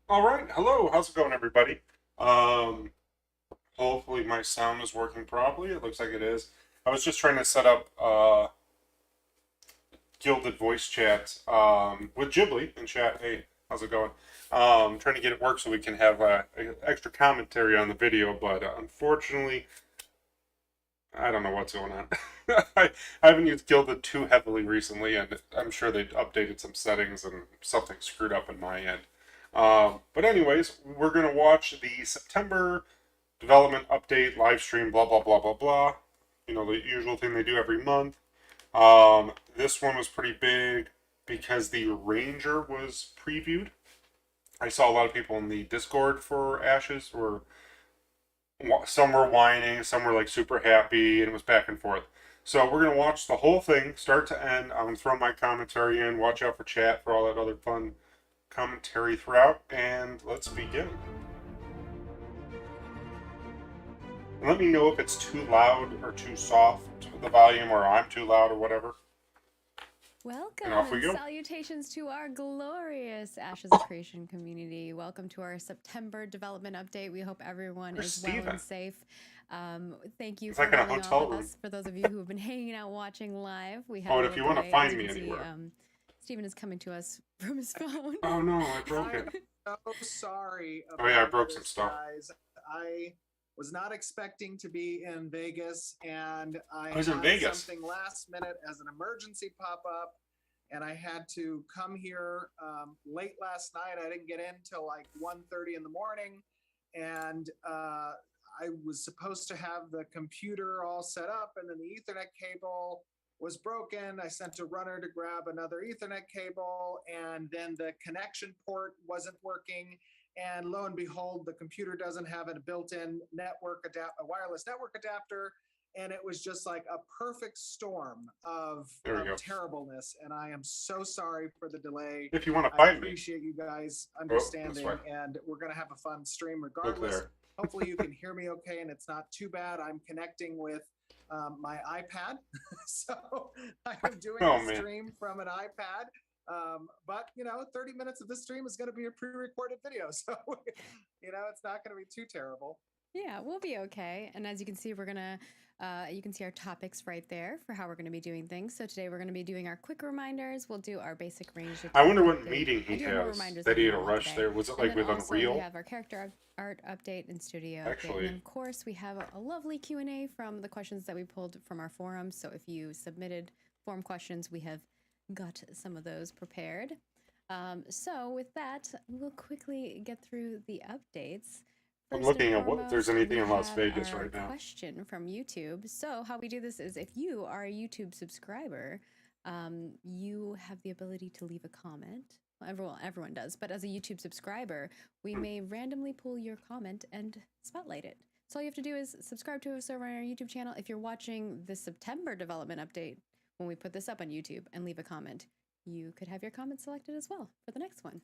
All right, hello. How's it going, everybody? Um, Hopefully my sound is working properly. It looks like it is. I was just trying to set up Gilded voice chat with Ghibli in chat. Hey, how's it going? Trying to get it work so we can have extra commentary on the video, but unfortunately, I don't know what's going on. I haven't used Gilded too heavily recently, and I'm sure they updated some settings and something screwed up in my end. But anyways, we're gonna watch the September development update live stream. Blah blah blah blah blah. You know, the usual thing they do every month. This one was pretty big because the Ranger was previewed. I saw a lot of people in the Discord for Ashes were some were whining, some were like super happy, and it was back and forth. So we're gonna watch the whole thing, start to end. I'm gonna throw my commentary in. Watch out for chat for all that other fun commentary throughout, and let's begin. And let me know if it's too loud or too soft, the volume, or I'm too loud or whatever. And Welcome off we and go. salutations to our glorious Ashes of Creation community. Welcome to our September development update. We hope everyone Where's is well and Steven? safe. Thank you It's for like in a holding off hotel with room. us. For those of you who have been hanging out watching live, we had Oh, a and if little you want to delay. As find you me can see, anywhere. Stephen is coming to us from his phone. Oh no, I broke I it. am so sorry Oh yeah, I about broke some this, stuff. guys. I was not expecting to be in Vegas, and I I was in had Vegas. something last minute as an emergency pop up, and I had to come here late last night. I didn't get in till like 1:30 in the morning, and I was supposed to have the computer all set up, and then the Ethernet cable was broken. I sent a runner to grab another Ethernet cable, and then the connection port wasn't working. And lo and behold, the computer doesn't have a built-in a wireless network adapter. And it was just like a perfect storm There we of go. terribleness. And I am so sorry for the delay. If you want to I find me, appreciate you guys oh, this way. understanding, and we're going to have a fun stream Look regardless. there. Hopefully, you can hear me okay and it's not too bad. I'm connecting with my iPad. So I am doing Oh the man. stream from an iPad. But 30 minutes of this stream is going to be a pre-recorded video, so it's not going to be too terrible. Yeah, we'll be okay. And as you can see, you can see our topics right there for how we're gonna be doing things. So today we're gonna be doing our quick reminders. We'll do our basic ranged I attack wonder what update. meeting I he do have more has reminders that than he had a normal rush today. there. Was it And like then with also we Unreal? have our character art update and studio update. And then Actually, of course we have a lovely Q&A from the questions that we pulled from our forums. So if you submitted forum questions, we have got some of those prepared. So with that, we'll quickly get through the updates. I'm First and looking at what if there's foremost, anything we in Las have Vegas our right now. question from YouTube. So, how we do this is if you are a YouTube subscriber, you have the ability to leave a comment. Well, everyone does, but as a YouTube subscriber, we may randomly pull your comment and spotlight it. So all you have to do is subscribe to us over on our YouTube channel. If you're watching the September development update when we put this up on YouTube and leave a comment, you could have your comment selected as well for the next one.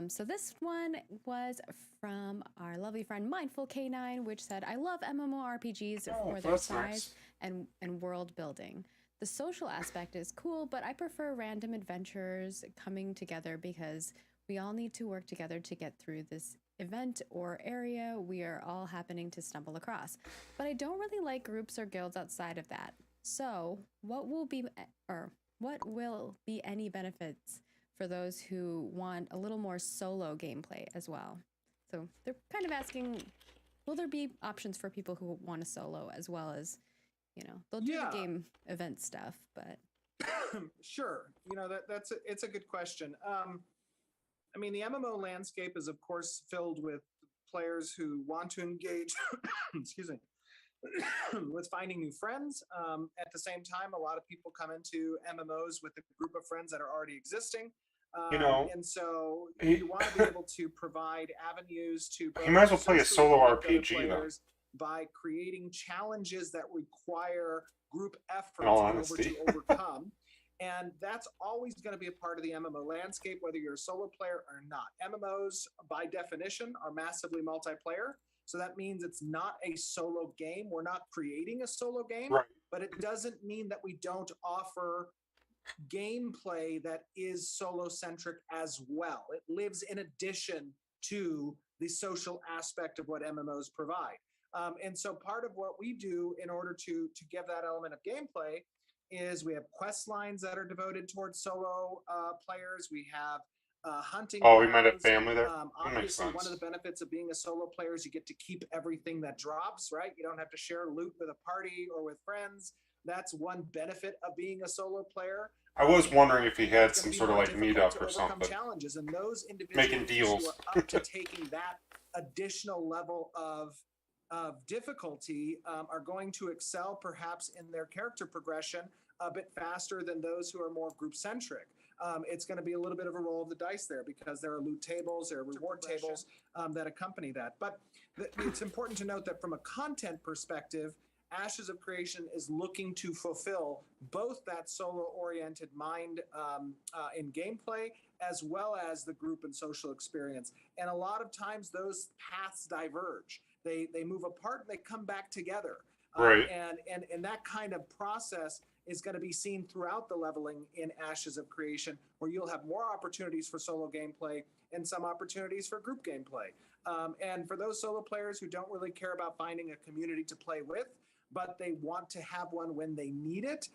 So this one was from our lovely friend Mindful K9, which said, I love MMORPGs Oh, for their that's size nice. and world building. The social aspect is cool, but I prefer random adventures coming together because we all need to work together to get through this event or area we are all happening to stumble across. But I don't really like groups or guilds outside of that. So, what will be any benefits for those who want a little more solo gameplay as well? So they're kind of asking, will there be options for people who want to solo as well as, they'll do the Yeah, game event stuff, but sure. It's a good question. I mean, the MMO landscape is, of course, filled with players who want to engage. Excuse me. With finding new friends. At the same time, a lot of people come into MMOs with a group of friends that are already existing. You know, And so he, you want to be able to provide avenues to he both might as well play a socially solo connect other RPG then. players by creating challenges that require group In all effort in order honesty. to overcome. And that's always going to be a part of the MMO landscape, whether you're a solo player or not. MMOs, by definition, are massively multiplayer. So that means it's not a solo game. We're not creating a solo game, Right. but it doesn't mean that we don't offer gameplay that is solo centric as well. It lives in addition to the social aspect of what MMOs provide. And so part of what we do in order to give that element of gameplay is we have quest lines that are devoted towards solo players. We have hunting. Oh, we might have family there. That makes Obviously, sense. one of the benefits of being a solo player is you get to keep everything that drops, right? You don't have to share loot with a party or with friends. That's one benefit of being a solo player. I was wondering if he had It's some gonna be sort of more like difficult meetup to or overcome something. challenges, and those individuals Making deals. who are up to taking that additional level of difficulty are going to excel perhaps in their character progression a bit faster than those who are more group centric. It's going to be a little bit of a roll of the dice there because there are loot tables, there are reward tables that accompany that. But it's important to note that from a content perspective, Ashes of Creation is looking to fulfill both that solo-oriented mind in gameplay as well as the group and social experience. And a lot of times those paths diverge. They move apart and they come back together. Right. And that kind of process is going to be seen throughout the leveling in Ashes of Creation, where you'll have more opportunities for solo gameplay and some opportunities for group gameplay. And for those solo players who don't really care about finding a community to play with, but they want to have one when they need it,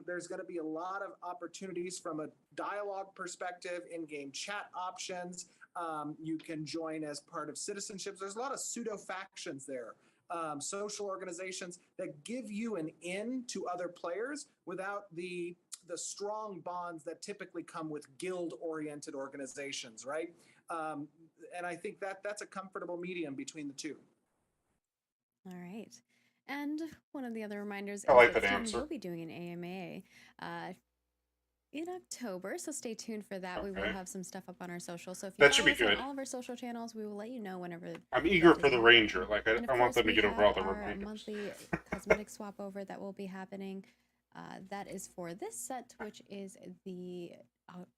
there's going to be a lot of opportunities from a dialogue perspective, in-game chat options. You can join as part of citizenships. There's a lot of pseudo factions there. Social organizations that give you an in to other players without the strong bonds that typically come with guild-oriented organizations, right? And I think that's a comfortable medium between the two. All right. And one of the other reminders I is like that that soon answer. we'll be doing an AMA in October, so stay tuned for that. We will Okay. have some stuff up on our social. So if you That should follow be us on good. all of our social channels, we will let you know whenever. I'm eager that for is the happening. Ranger. Like And of I want course, them to we get over have all the our reminders. monthly cosmetic swap over that will be happening. That is for this set, which is the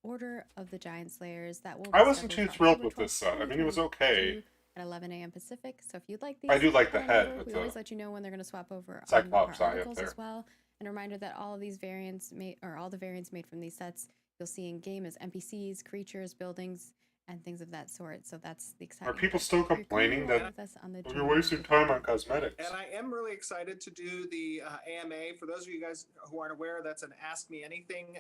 Order of the Giant Slayers. That will. Be I wasn't scheduled too for thrilled October with this 12th, set. I mean, it was 2022 okay. At 11 a.m. Pacific. So if you'd like these, I do like the head on head over. with We the always let you know when they're going to swap over on Cyclops our eye up articles there. as well. And a reminder that all of these variants all the variants made from these sets you'll see in game as NPCs, creatures, buildings, and things of that sort. So that's the exciting. Are people part. still If you're coming complaining along that with us on the you're journey, wasting time on cosmetics? And I am really excited to do the AMA. For those of you guys who aren't aware, that's an Ask Me Anything.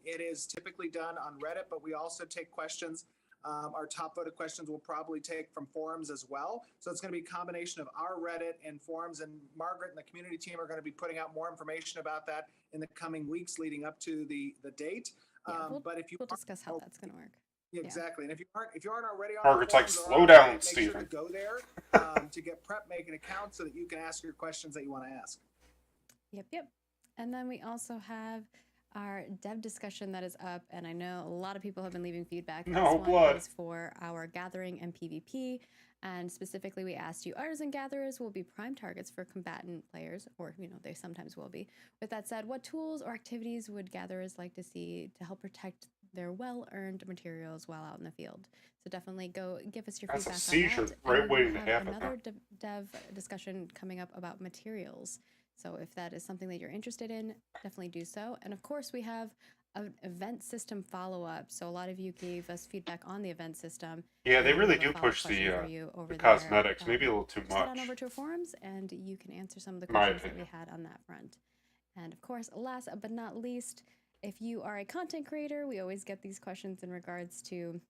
It is typically done on Reddit, but we also take questions. Our top voted questions we'll probably take from forums as well. So it's going to be a combination of our Reddit and forums. And Margaret and the community team are going to be putting out more information about that in the coming weeks leading up to the date. Yeah, But if you we'll discuss how that's going to work. Exactly, and if you aren't already on Margaret's our like, forums or slow on down, Reddit, make Stephen. sure to go there to get prep, make an account so that you can ask your questions that you want to ask. Yep. And then we also have our dev discussion that is up, and I know a lot of people have been leaving feedback. No this blood. one is for our gathering and PvP, and specifically we asked you, artisan gatherers will be prime targets for combatant players, or they sometimes will be. With that said, what tools or activities would gatherers like to see to help protect their well-earned materials while out in the field? So definitely go give us your That's a feedback seizure on that. right And we waiting will to have happen, another dev discussion coming up about materials. So if that is something that you're interested in, definitely do so. And of course, we have an event system follow-up. So a lot of you gave us feedback on the event system. Yeah, they and we really have a do follow-up push question the for you over there. cosmetics. Maybe a little too Just head on much. over to our forums and you can answer some of the My questions that we opinion. had on that front. And of course, last but not least, if you are a content creator, we always get these questions in regards to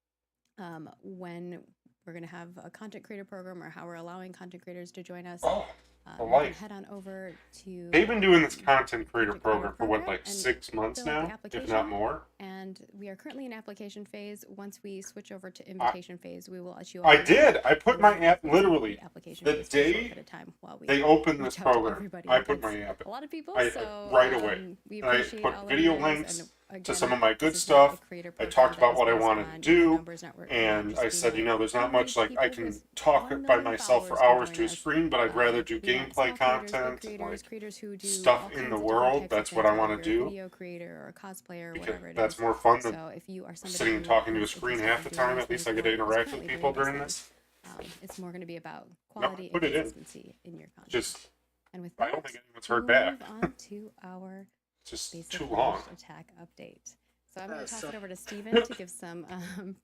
when we're going to have a content creator program or how we're allowing content creators to join us. Oh, You can life. head on over to. They've been doing this content creator Content creator program for what, program like and 6 months fill out the now, if application. not more. And we are currently in application phase. Once we switch over to invitation phase, we will let you all I know. did. I put my And app we'll close literally the application the phase for a short day bit of time while we they opened reach this out to program. everybody. I put That's my app. a lot of people, I so right away. we And I appreciate put all video of you guys. links And to again, some of my good this is not a stuff. creator I program talked that about is what I based wanted on to do, numbers network, and just I being said, like, there's not how many much like I people can with talk 1 by million myself for followers can hours join to a us. screen, but I'd rather do We want gameplay small creators, big content, creators, like creators who do stuff all in kinds the of different world. types of That's what things, I want whether to you're a do. video creator or a cosplayer or Because whatever it that's is. more fun than So if you are somebody sitting and who talking to a is screen interested half in the doing time. these At least things I get to or is interact with currently people doing during these this. things, it's more going to be about No, quality put and it in. consistency in your content. Just, And with I that, don't think anyone's we'll heard back. move on to our It's just basic too long. ranged attack update. So I'm going to toss so- it over to Steven to give some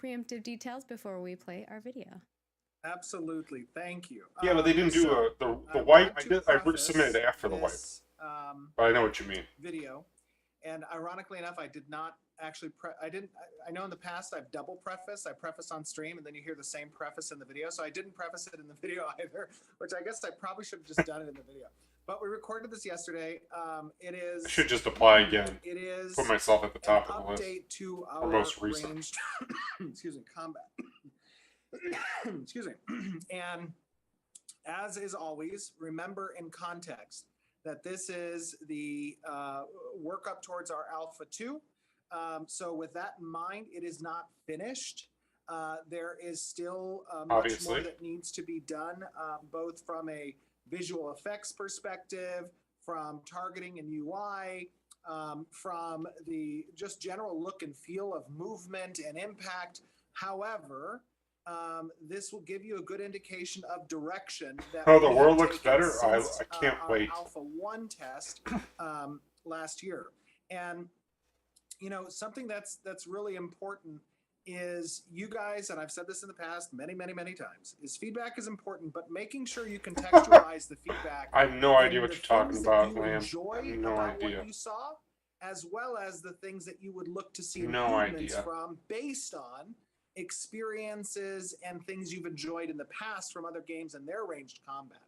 preemptive details before we play our video. Absolutely, thank you. Yeah, but they didn't do So the I wipe. want to I preface submitted after the wipe, this, but I know what you mean. video, and ironically enough, I did not actually. I know in the past I've double preface. I preface on stream, and then you hear the same preface in the video. So I didn't preface it in the video either, which I guess I probably should have just done it in the video. But we recorded this yesterday. It is. I should just apply again. It is. Put myself at the top an of the list. update to our Or most recent. ranged, excuse me, combat. Excuse me. And as is always, remember in context that this is the workup towards our Alpha 2. So with that in mind, it is not finished. There is still much Obviously. more that needs to be done, both from a visual effects perspective, from targeting and UI, from the just general look and feel of movement and impact. However, this will give you a good indication of direction. That Oh, the we world have looks taken better? since, I can't our wait. Alpha 1 test last year. And, you know, something that's really important is you guys, and I've said this in the past many, many, many times, is feedback is important, but making sure you contextualize the feedback. I have no idea in what the you're talking things about, that you Lamb. I enjoy have no about idea. what you saw, as well as the things that you would look to see No improvements idea. from based on experiences and things you've enjoyed in the past from other games and their ranged combat.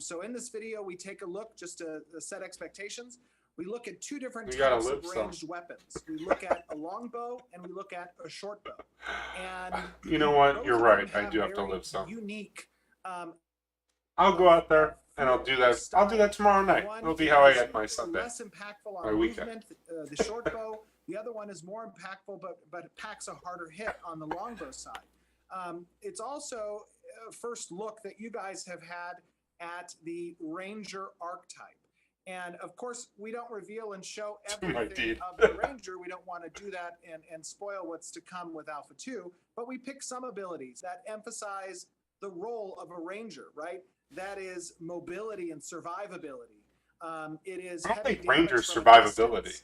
So in this video, we take a look just to set expectations. We look at two different We gotta types live of some. ranged weapons. We look at a longbow and we look at a short bow. And You know what? both You're of right. them I do have to very live some. unique. I'll go out there and I'll do that. I'll do that tomorrow night. One It'll be how I is end my Sunday. Less impactful on My weekend. movement, the short bow. The other one is more impactful, but it packs a harder hit on the longbow side. It's also a first look that you guys have had at the Ranger archetype. And of course, we don't reveal and show everything deed. of the Ranger. We don't want to do that and spoil what's to come with Alpha 2, but we pick some abilities that emphasize the role of a Ranger, right? That is mobility and survivability. It is I don't heavy think Ranger's damage from a survivability. distance.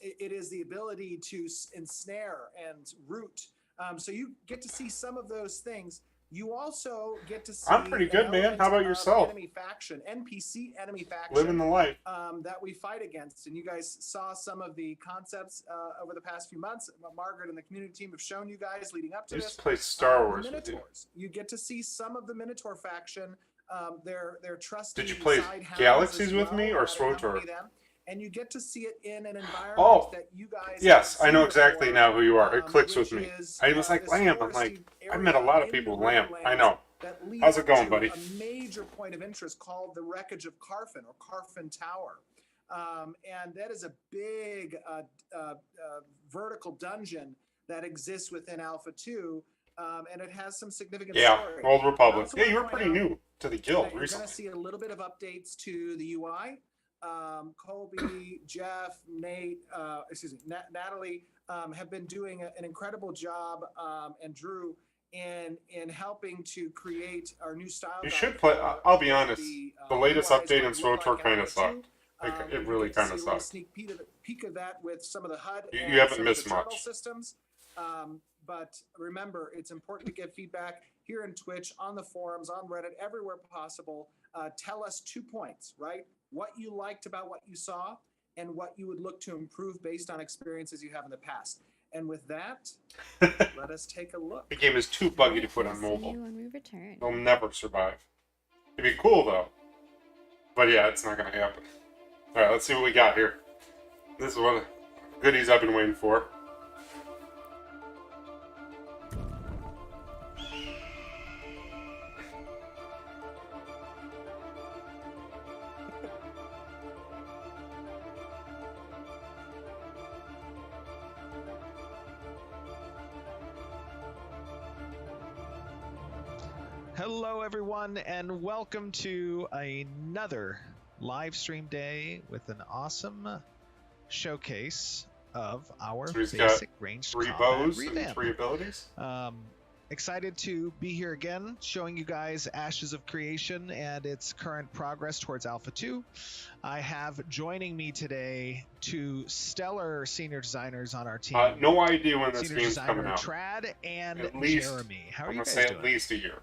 It is the ability to ensnare and root. So you get to see some of those things. You also get to see. I'm pretty good, an man. element How about of yourself? Enemy faction, NPC enemy faction. Living the life. That we fight against. And you guys saw some of the concepts over the past few months. Margaret and the community team have shown you guys leading up I to used this. to play Star Wars with you. Minotaurs. You get to see some of the Minotaur faction. Their trusty. Did you play side hounds Galaxies as with me or that accompany SWTOR? them. And you get to see it in an environment Oh, that you guys. yes, haven't I know seen exactly before, now who you are. It clicks which with me. is, I was like, this Lamb. I'm like, forested I've met a lot of area people. in the Lamb. I Redlands know. that leads How's it going, to buddy? A major point of interest called the wreckage of Carfin or Carfin Tower. And that is a big vertical dungeon that exists within Alpha 2. And it has some significant Yeah, story. Old Republic. also Yeah, wanna you were point pretty out new to the that guild you're going recently. to see a little bit of updates to the UI. Colby, Jeff, Nate, Natalie have been doing an incredible job, and Drew in helping to create our new style. You guide should play. for I'll be honest. The latest UIs update in what it looked SWTOR like in kind of Alpha sucked. 2. Like, You it really get to kind see of a little sucked. sneak peek of that with some of the HUD. You and haven't some of missed the journal much. systems. But remember, it's important to get feedback here in Twitch, on the forums, on Reddit, everywhere possible. Tell us 2 points, right? What you liked about what you saw and what you would look to improve based on experiences you have in the past. And with that, let us take a look. The game is too buggy to put We'll on see mobile. you when we return. They'll never survive. It'd be cool though. But yeah, it's not gonna happen. Alright, let's see what we got here. This is what goodies I've been waiting for. Hello, everyone, and welcome to another live stream day with an awesome showcase of our So he's got basic ranged 3 combat bows and revamp. 3 abilities. excited to be here again, showing you guys Ashes of Creation and its current progress towards Alpha 2. I have joining me today two stellar senior designers on our team. No idea when this Senior game's designer coming out. Trad and At least, Jeremy. How are I'm you gonna guys say doing? at least a year,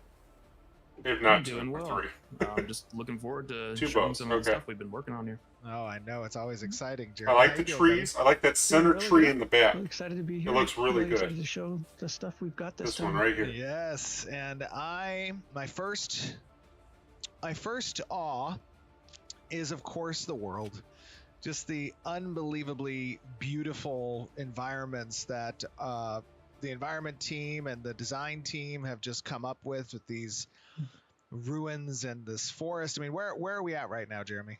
if I'm not doing 2 or well. 3. I'm just looking forward to Two showing boats, some of the okay. stuff we've been working on here. Oh, I know. It's always exciting, I Jeremy. like How the you doing, buddy? trees. I like that center really tree good. in the back. I'm excited to be here. looks really good. Excited to show the stuff we've got this This time. one right here. Yes, and my first awe is, of course, the world. Just the unbelievably beautiful environments that the environment team and the design team have just come up with these ruins and this forest. I mean, where are we at right now, Jeremy?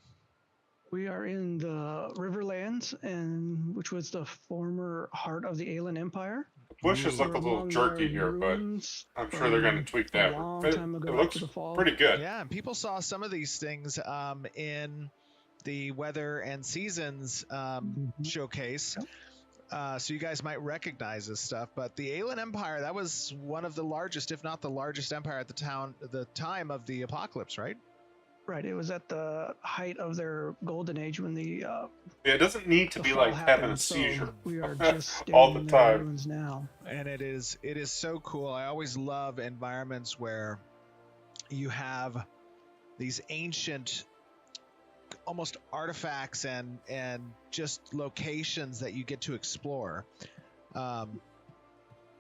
We are in the Riverlands, and which was the former heart of the Aelan Empire. Bushes look a We're little among jerky the here, but ruins I'm sure they're going to from tweak a that. long It, time ago it looks after the fall. pretty good. Yeah, and people saw some of these things in the Weather and Seasons showcase. Yep. So you guys might recognize this stuff, but the Aelan Empire, that was one of the largest, if not the largest empire at the time of the apocalypse, right? Right, it was at the height of their golden age when the Yeah, it doesn't need to the be fall like having a happened, so seizure. we are just standing All the in time. the ruins now. And it is so cool. I always love environments where you have these ancient almost artifacts and just locations that you get to explore.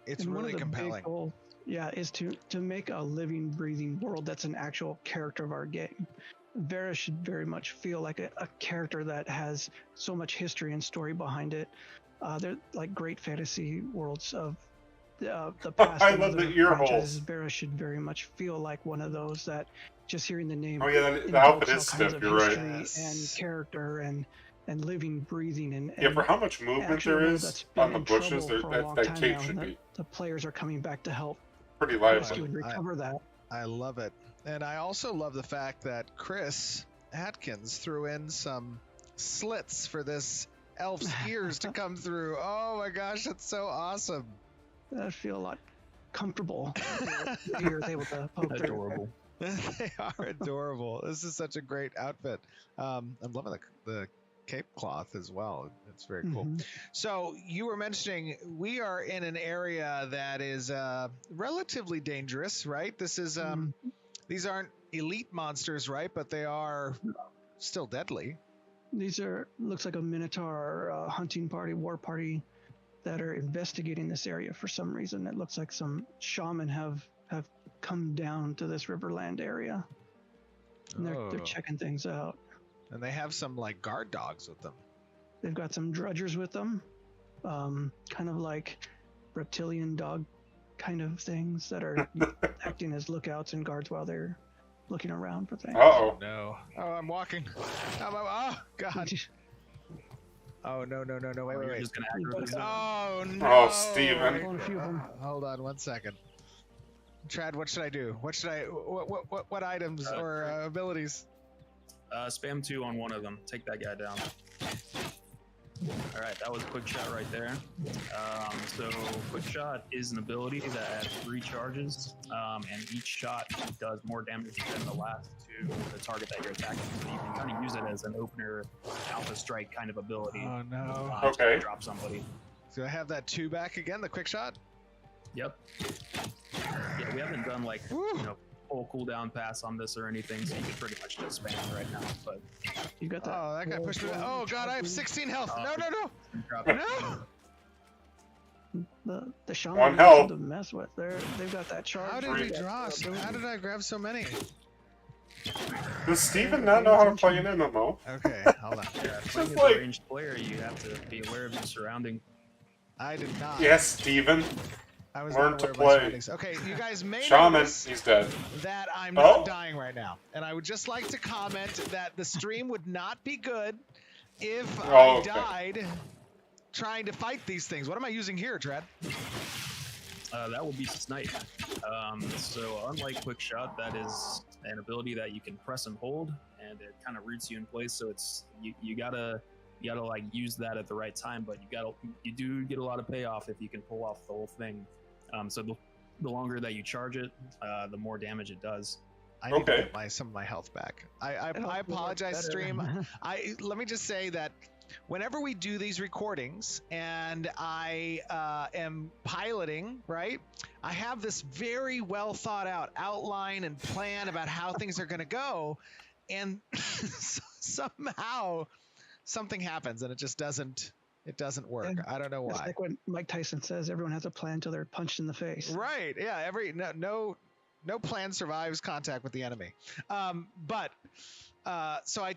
It's And one of really the compelling. big goal, is to make a living, breathing world that's an actual character of our game. Vera should very much feel like a character that has so much history and story behind it. They're like great fantasy worlds of the past. I and love other the ear franchises. holes. Vera should very much feel like one of those that just hearing the name. Oh yeah, the invokes outfit all is kinds stiff. of You're right. history Yes. and character and living, breathing, and Yeah, for how much movement actual there world is that's been on the in bushes, trouble for a long that time cape now, should and be the players are coming back to help pretty rescue lively. and recover that. I love it. And I also love the fact that Chris Atkins threw in some slits for this elf's ears to come through. Oh my gosh, that's so awesome. I feel a lot comfortable. You're able to poke through. Adorable. They are adorable. This is such a great outfit. I'm loving the cape cloth as well. It's very cool. Mhm. So you were mentioning we are in an area that is relatively dangerous, right? This is these aren't elite monsters, right? But they are still deadly. These looks like a Minotaur hunting party, war party that are investigating this area for some reason. It looks like some shaman have come down to this Riverland area. And they're Oh. checking things out. And they have some like guard dogs with them. They've got some drudgers with them, kind of like reptilian dog kind of things that are acting as lookouts and guards while they're looking around for things. Uh-oh. No. Oh, I'm walking. Oh God. Oh no. Wait. You're just gonna aggro these up. Oh no. Oh, Steven. Pulling a few of them. Hold on 1 second. Trad, what should I do? What items or abilities? Spam 2 on one of them. Take that guy down. All right, that was a quick shot right there. So quick shot is an ability that adds 3 charges, and each shot does more damage than the last to the target that you're attacking. So you can kind of use it as an opener alpha strike kind of ability. Oh no. Okay. To drop somebody. Do I have that 2 back again? The quick shot? Yep. Yeah, we haven't done like Woo. full cooldown pass on this or anything, so you can pretty much just spam it right now. But You got that. Oh, that guy pushed me. Oh God, I have 16 health. No. drop it. No. The shaman One is health. something to mess with. They've got that charge. How did we draw? How did I grab so many? Does Steven not know how to play an MMO? Okay, hold on. Yeah, playing as like- a ranged player, you have to be aware of your surrounding. I did not. Yes, Steven. I was learn not to aware of my play. surroundings. Okay, you guys may Shaman, notice he's dead. that I'm Oh. not dying right now, and I would just like to comment that the stream would not be good if Oh, I okay. died trying to fight these things. What am I using here, Trad? That would be Snipe. So unlike Quick Shot, that is an ability that you can press and hold, and it kind of roots you in place. So it's you gotta like use that at the right time, but you do get a lot of payoff if you can pull off the whole thing. So the longer that you charge it, the more damage it does. I need to Okay. get some of my health back. I It'll work apologize, better. stream. Let me just say that whenever we do these recordings and I am piloting, right, I have this very well thought out outline and plan about how things are going to go, and somehow something happens and it just doesn't work. And I don't know It's why. like what Mike Tyson says: everyone has a plan until they're punched in the face. Right. Yeah. No plan survives contact with the enemy. So I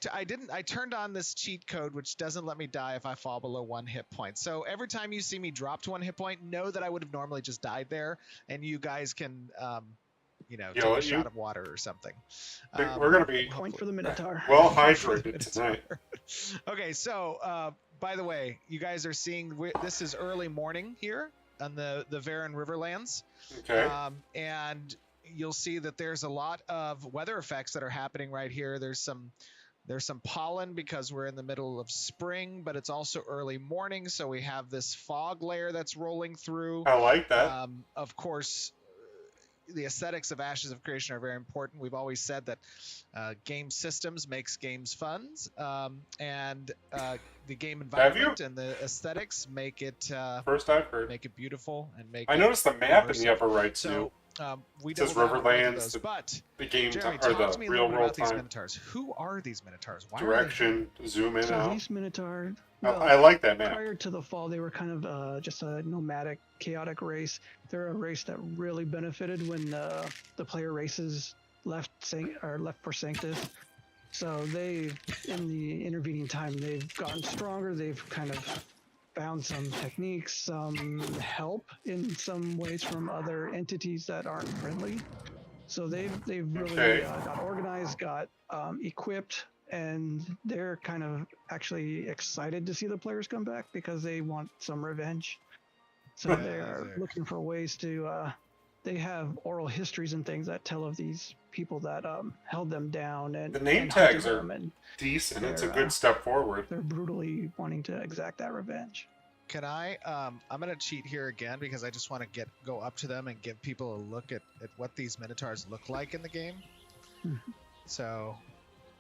turned on this cheat code, which doesn't let me die if I fall below 1 hit point. So every time you see me drop to 1 hit point, know that I would have normally just died there, and you guys can, take a shot of water or something. We're gonna be Point for the Minotaur. well hydrated tonight. Okay. So, by the way, you guys are seeing, this is early morning here on the Varen Riverlands. Okay. And you'll see that there's a lot of weather effects that are happening right here. There's some pollen because we're in the middle of spring, but it's also early morning, so we have this fog layer that's rolling through. I like that. Of course, the aesthetics of Ashes of Creation are very important. We've always said that game systems makes games fun, and the game environment and the aesthetics make it First I've heard. make it beautiful and make. I noticed the map in the upper right too. So we It says doubled down on both of Riverlands, those, but The game Jeremy, or talk to the me a real little bit world about these time Minotaurs. Who are these Minotaurs? Why are they direction. Zoom in So out. these Minotaur, I like that map. prior to the fall, they were kind of just a nomadic, chaotic race. They're a race that really benefited when the player races left for Sanctus. So they, in the intervening time, they've gotten stronger. They've kind of found some techniques, some help in some ways from other entities that aren't friendly. So they've really Okay. got organized, got equipped, and they're kind of actually excited to see the players come back because they want some revenge. So they are looking for ways to. They have oral histories and things that tell of these people that held them down and The name and hunted tags are them, and Decent. It's a They're, good step forward. they're brutally wanting to exact that revenge. Can I? I'm gonna cheat here again because I just want to go up to them and give people a look at what these Minotaurs look like in the game. Mhm. So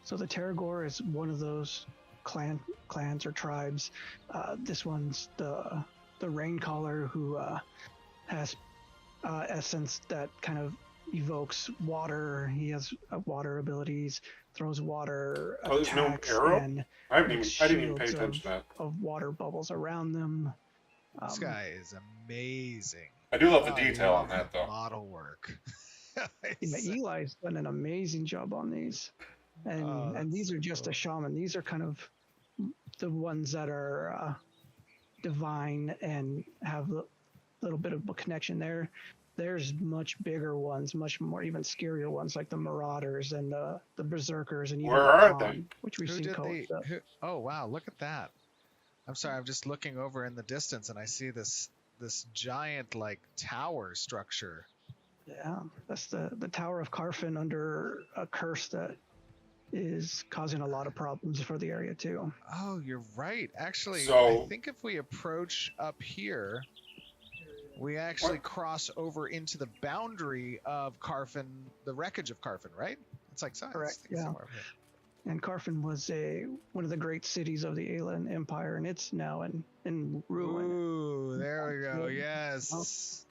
So the Terragor is one of those clans or tribes. This one's the Raincaller, who has essence that kind of evokes water. He has water abilities, throws water Oh, there's no attacks, arrow? and I didn't even pay shields attention to that. of water bubbles around them. this guy is amazing. I do love the I detail love on that though. Model work. Yeah, Eli's done an amazing job on these, and Oh, and these that's are so just cool. a shaman. These are kind of the ones that are divine and have a little bit of a connection there. There's much bigger ones, much more even scarier ones, like the Marauders and the Berserkers, and even Where the are Khan, they? which we've Who seen did codes of. oh wow, look at that. I'm sorry, I'm just looking over in the distance and I see this giant like tower structure. Yeah, that's the Tower of Carfin under a curse that is causing a lot of problems for the area too. Oh, you're right. Actually, So- I think if we approach up here, we actually cross over into the boundary of Carfin, the wreckage of Carfin, right? It's like Correct, it's yeah. somewhere over here. And Carfin was one of the great cities of the Aelan Empire, and it's now in ruin. Ooh, there we go. Good. Yes.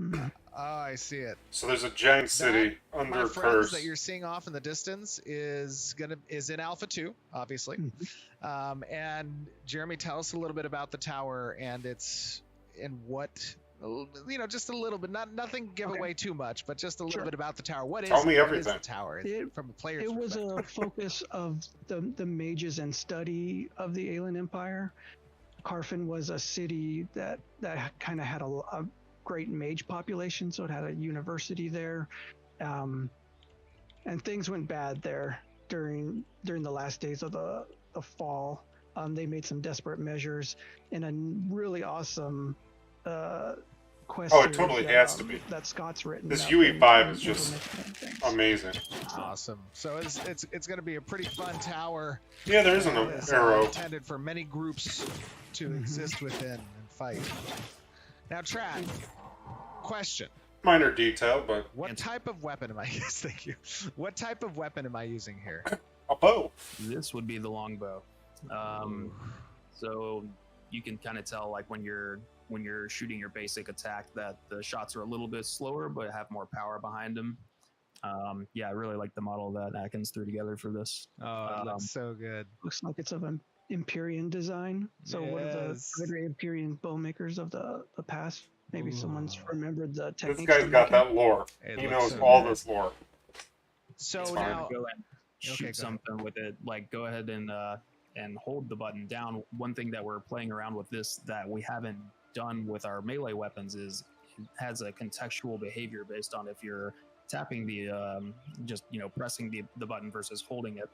Mhm. Oh, I see it. So there's a giant city My under friends curse. that you're seeing off in the distance is in Alpha 2, obviously. And Jeremy, tell us a little bit about the tower and what just a little bit. Nothing give Okay. away too much, but just a little Sure. bit about the tower. What Tell is me what is everything. the tower from a player's It was perspective? a focus of the mages and study of the Aelan Empire. Carfin was a city that kind of had a great mage population, so it had a university there, and things went bad there during the last days of the fall. They made some desperate measures in a really awesome quest. Oh, it series totally that, has to be. that Scott's written. This up UE5 and is just implemented things. Amazing. Awesome. So it's going to be a pretty fun tower. Yeah, there's an It's arrow. intended for many groups to exist within and fight. Now, Trad, question. minor detail, but What type of weapon am I using? Thank you. What type of weapon am I using here? a bow. This would be the longbow. So you can kind of tell, like when you're shooting your basic attack, that the shots are a little bit slower but have more power behind them. Yeah, I really like the model that Atkins threw together for this. Oh, it looks so good. Looks like it's of an Empyrean design. So one of the Yes. great Empyrean bow makers of the past. Maybe someone's remembered the This techniques. guy's to got make it. that lore. It He looks knows so all good. this lore. So It's fine. now, go and shoot go ahead. something with it. Like go ahead and hold the button down. One thing that we're playing around with this that we haven't done with our melee weapons is it has a contextual behavior based on if you're tapping the just pressing the button versus holding it.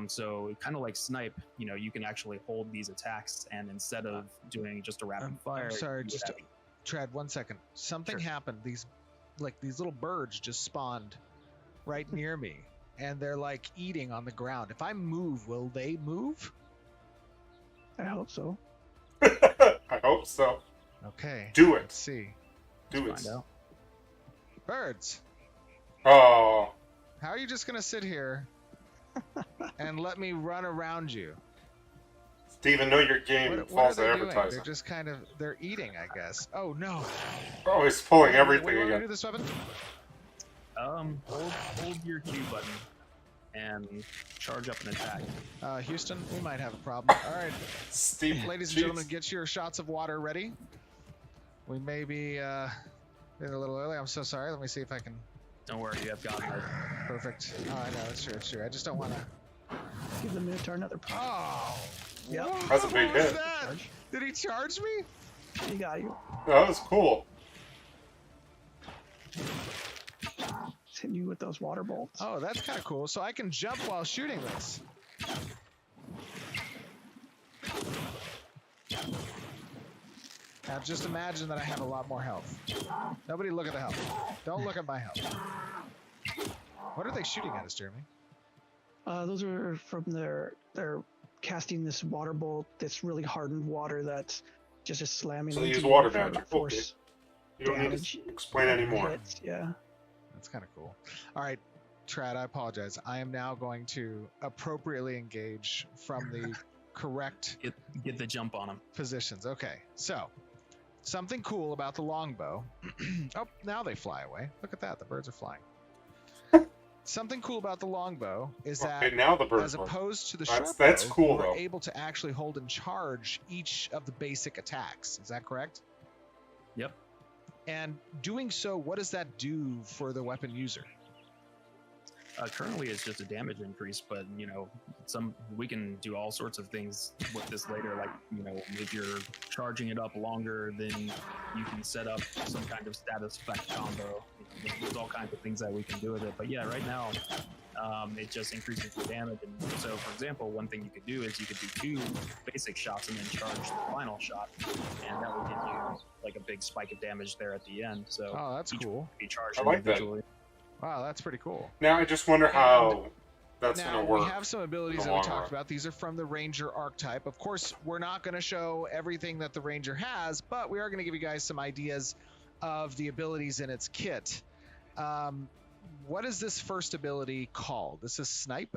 So kind of like snipe, you can actually hold these attacks, and instead of doing just a rapid fire, I'm sorry, you would just have- Trad, 1 second. Something Sure. happened. These little birds just spawned right near me, and they're like eating on the ground. If I move, will they move? I hope so. I hope so. Okay. Do Let's it. see. Do find it. out. Birds, Oh, how are you just gonna sit here and let me run around you? Steven, know your game. What are False they doing? advertising. They're just they're eating, I guess. Oh no. Oh, he's pulling What do everything you want me to again. do this weapon? Hold your Q button and charge up an attack. Houston, we might have a problem. All right, Steve, ladies and jeez. gentlemen, get your shots of water ready. We may be getting a little early. I'm so sorry. Let me see if I can. Don't worry, you have God mode. Perfect. Oh, I know. It's true. It's true. I just don't want to. Give the Minotaur another point. Oh. Yep. Whoa, That's a big what was hit. that? Did he charge me? He got you. That was cool. He's hitting you with those water bolts. Oh, that's kind of cool. So I can jump while shooting this. Now just imagine that I have a lot more health. Nobody look at the health. Don't look at my health. What are they shooting at us, Jeremy? Those are from they're casting this water bolt, this really hardened water that's just slamming So they into use you water for magic. force You don't need damage. to explain anymore. hits. Yeah. That's kind of cool. All right, Trad, I apologize. I am now going to appropriately engage from the correct Get the jump on him. positions. Okay, so something cool about the longbow. Oh, now they fly away. Look at that. The birds are flying. Something cool about the longbow is that Okay, now the birds as work. opposed to the That's- short that's bow, cool, we're though. able to actually hold and charge each of the basic attacks. Is that correct? Yep. And doing so, what does that do for the weapon user? Currently, it's just a damage increase, but we can do all sorts of things with this later. Like if you're charging it up longer, then you can set up some kind of status effect combo. There's all kinds of things that we can do with it. But yeah, right now, it just increases the damage. And so, for example, one thing you could do is you could do 2 basic shots and then charge the final shot, and that would give you like a big spike of damage there at the end. So Oh, that's each cool. one would be charged I like that. individually. Wow, that's pretty cool. Now I just wonder how that's Now, going to work. we have some abilities in the that we long talked run. about. These are from the Ranger archetype. Of course, we're not going to show everything that the Ranger has, but we are going to give you guys some ideas of the abilities in its kit. What is this first ability called? This is Snipe?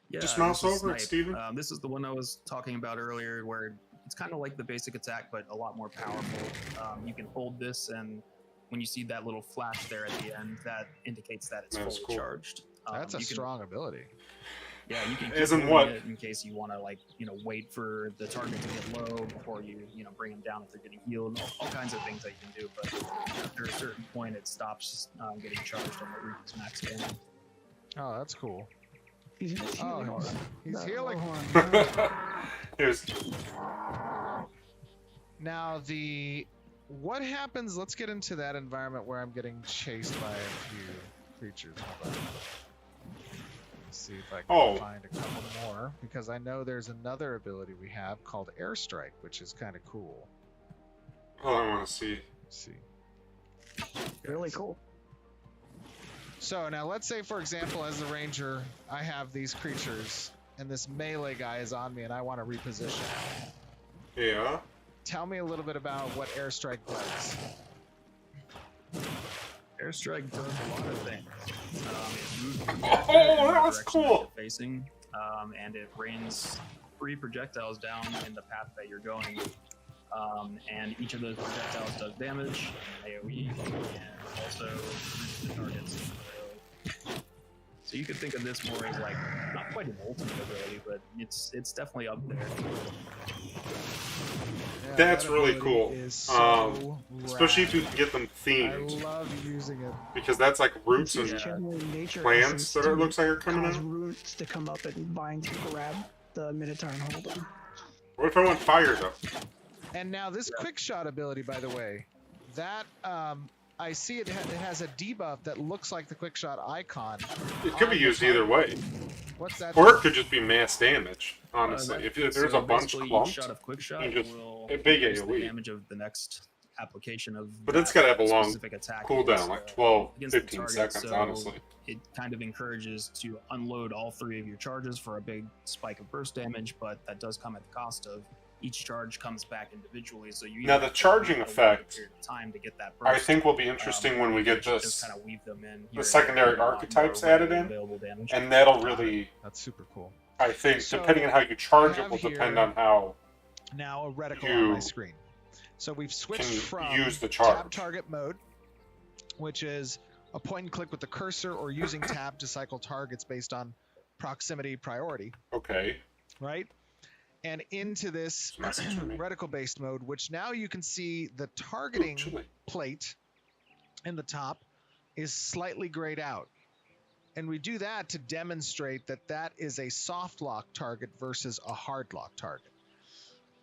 Yeah, Just mouse this is over it, Snipe. Steven. This is the one I was talking about earlier, where it's kind of like the basic attack, but a lot more powerful. You can hold this, and when you see that little flash there at the end, that indicates that it's That's fully cool. charged. That's a you can- strong ability. Yeah, you can keep Isn't holding what? it in case you want to wait for the target to get low before you bring them down if they're getting healed. All kinds of things that you can do, but after a certain point, it stops getting charged and it reaches max damage. Oh, that's cool. He's healing Oh, aura. he's That healing. horn. Here's Now, what happens? Let's get into that environment where I'm getting chased by a few creatures. Hold on. Let's see if I can find a couple more, because I know there's another ability we have called Airstrike, which is kind of cool. oh, I want to see. Let's see. Really cool. So now let's say, for example, as the ranger, I have these creatures, and this melee guy is on me, and I want to reposition. Yeah. Tell me a little bit about what Airstrike does. Airstrike does a lot of things. It moves your Oh, character in the that was direction cool. you're facing, and it rains 3 projectiles down in the path that you're going. And each of those projectiles does damage, AoE, and also the targets. So you could think of this more as like not quite an ultimate ability, but it's definitely up there. Yeah, That's that really ability cool. is so Especially if you rad. can get them I themed, love using it. because that's like roots It's and channeling nature plants essence that to it looks like are coming cause out. roots to come up and vines to grab the Minotaur and hold them. What if I want fire though? And now this quick shot ability, by the way, that I see it has a debuff that looks like the quick shot icon. It could be used either way, What's that? or it do? could just be mass damage. Honestly, if there's a bunch basically each clumped, shot of quick shot you just- will a big increase the AoE. damage of the next application of. But it's that gotta have a long specific attack cooldown, against, like 12, against the 15 target, seconds, so honestly. It kind of encourages to unload all 3 of your charges for a big spike of burst damage, but that does come at the cost of each charge comes back individually. So you Now, either the have to charging wait a effect, period of time to get that burst, I think will be interesting when we get just this, kind of weave them in. the secondary archetypes added in, available damage. and that'll really, That's super cool. I think, So, depending on how you charge I it, will have depend here- on how Now a reticle You on my screen. So we've switched can from use the tab charge. target mode, which is a point and click with the cursor or using tab to cycle targets based on proximity priority, Okay. right? And into this Message for me. reticle based mode, which now you can see the Ooh, targeting chili. plate in the top is slightly grayed out. And we do that to demonstrate that that is a soft lock target versus a hard lock target.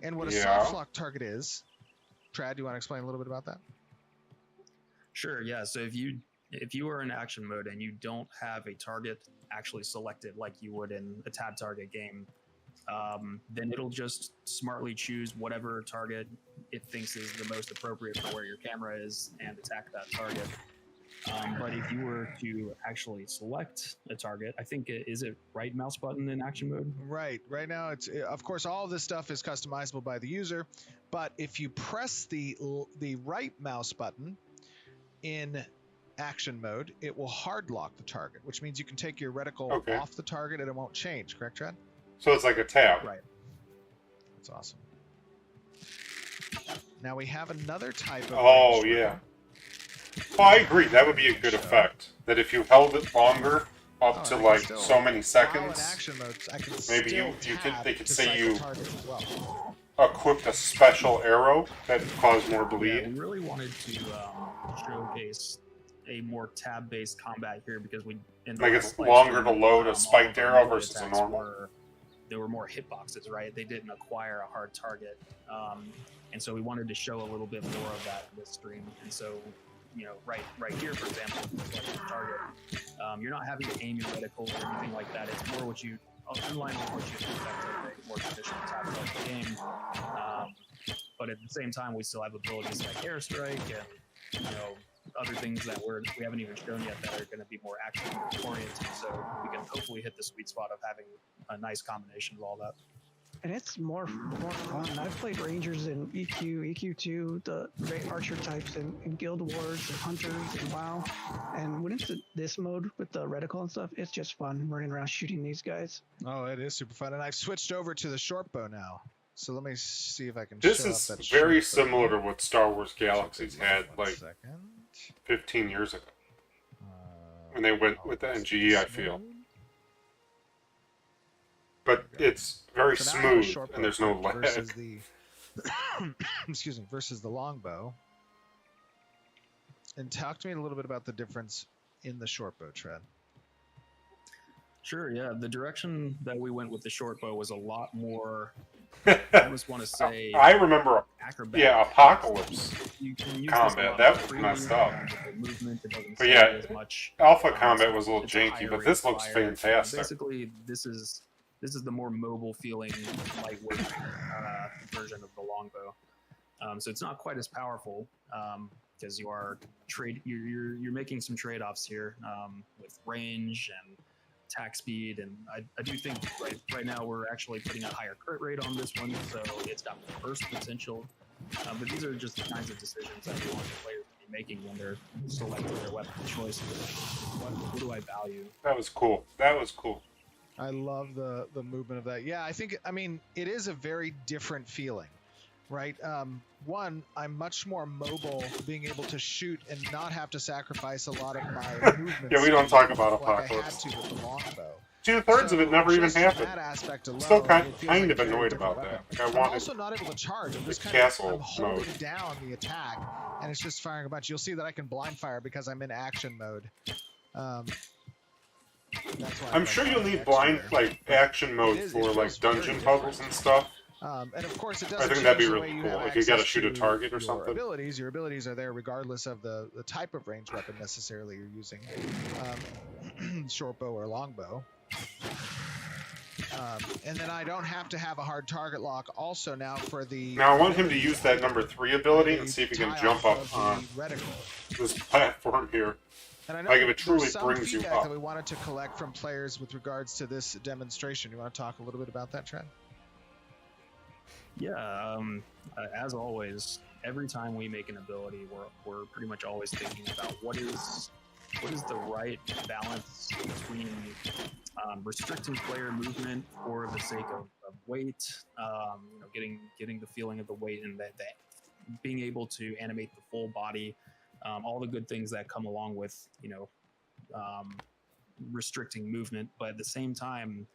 And what a Yeah. soft lock target is, Trad, do you want to explain a little bit about that? Sure, yeah. So if you are in action mode and you don't have a target actually selected like you would in a tab target game, then it'll just smartly choose whatever target it thinks is the most appropriate for where your camera is and attack that target. But if you were to actually select a target, I think is it right mouse button in action mode? Right. Right now, it's of course all of this stuff is customizable by the user, but if you press the right mouse button in action mode, it will hard lock the target, which means you can take your reticle Okay. off the target and it won't change. Correct, Trad? So it's like a tab. Right. That's awesome. Now we have another type of. Oh, ranged yeah. weapon. Oh, I agree. That would be a good effect. That if you held it longer, up Oh, to I can like still- so many While in seconds, action mode, I can maybe still you could tab they could to say cycle you targets as well. equipped a special arrow that caused more Yeah, bleed. we really wanted to showcase a more tab-based combat here because we in the Like last it's live longer stream, to load a all spiked of our arrow melee versus a attacks normal. there were more hitboxes, right? They didn't acquire a hard target, and so we wanted to show a little bit more of that in this stream. And so, right here, for example, like the target, you're not having to aim your reticle or anything like that. It's more what you in line with what you expect of a more traditional tab target game. But at the same time, we still have abilities like Airstrike and other things that we haven't even shown yet that are going to be more action oriented. So we can hopefully hit the sweet spot of having a nice combination of all that. And it's more fun. I've played Rangers in EQ, EQ2, the Archer types and Guild Wars and Hunters and WoW. And when it's this mode with the reticle and stuff, it's just fun running around shooting these guys. Oh, it is super fun. And I've switched over to the short bow now. So let me see if I can This show is up that very short bow. similar to what Star Wars Galaxies had One like second. 15 years ago. Uh, When they went with the NGE, I feel. But it's very So now I have a smooth short and there's no bow versus lag. the excuse me, versus the longbow. And talk to me a little bit about the difference in the short bow, Tread. Sure, yeah. The direction that we went with the short bow was a lot more, I just want to say, I remember, acrobatic. yeah, Apocalypse. You can use Combat, this a lot that more was freely, messed up. with the movement, it doesn't But save yeah, as much. Alpha Um, Combat so was a little it's a janky, higher but rate this of looks fire. fantastic. Basically, this is the more mobile feeling, lightweight version of the longbow. So it's not quite as powerful because you're making some trade-offs here with range and attack speed, and I do think right now we're actually putting a higher crit rate on this one, so it's got burst potential. But these are just the kinds of decisions that we want the players to be making when they're selecting their weapon choice. What do I value? That was cool. That was cool. I love the movement of that. Yeah, I mean, it is a very different feeling, right? One, I'm much more mobile, being able to shoot and not have to sacrifice a lot of my movement. Yeah, we don't talk about like Apocalypse. I had to with the longbow. 2/3 of it never even just happened. That aspect alone, Still kind it feels of like a very annoyed different about weapon. that. Like, I I'm wanted also not able to charge. I'm the just castle I'm holding mode. down the attack, and it's just firing a bunch. You'll see that I can blind fire because I'm in action mode. That's why I'm sure you'll need blind like action mode It for feels like very dungeon different. puzzles and stuff. And of course, it I doesn't think that'd be change the really way you cool. have Like, you gotta access shoot a to target or your something. Abilities. Your abilities are there regardless of the type of ranged weapon necessarily you're using, short bow or longbow. And then I don't have to have a hard target lock also now for the... Now I want him to use that number 3 ability and see if he can tie jump off up of the on reticle. this platform here. And I know Like, if it there's truly some brings you feedback up. that we wanted to collect from players with regards to this demonstration. You want to talk a little bit about that, Trent? Yeah, as always, every time we make an ability, we're pretty much always thinking about what is the right balance between restricting player movement for the sake of weight, getting the feeling of the weight, and that being able to animate the full body, all the good things that come along with restricting movement. But at the same time,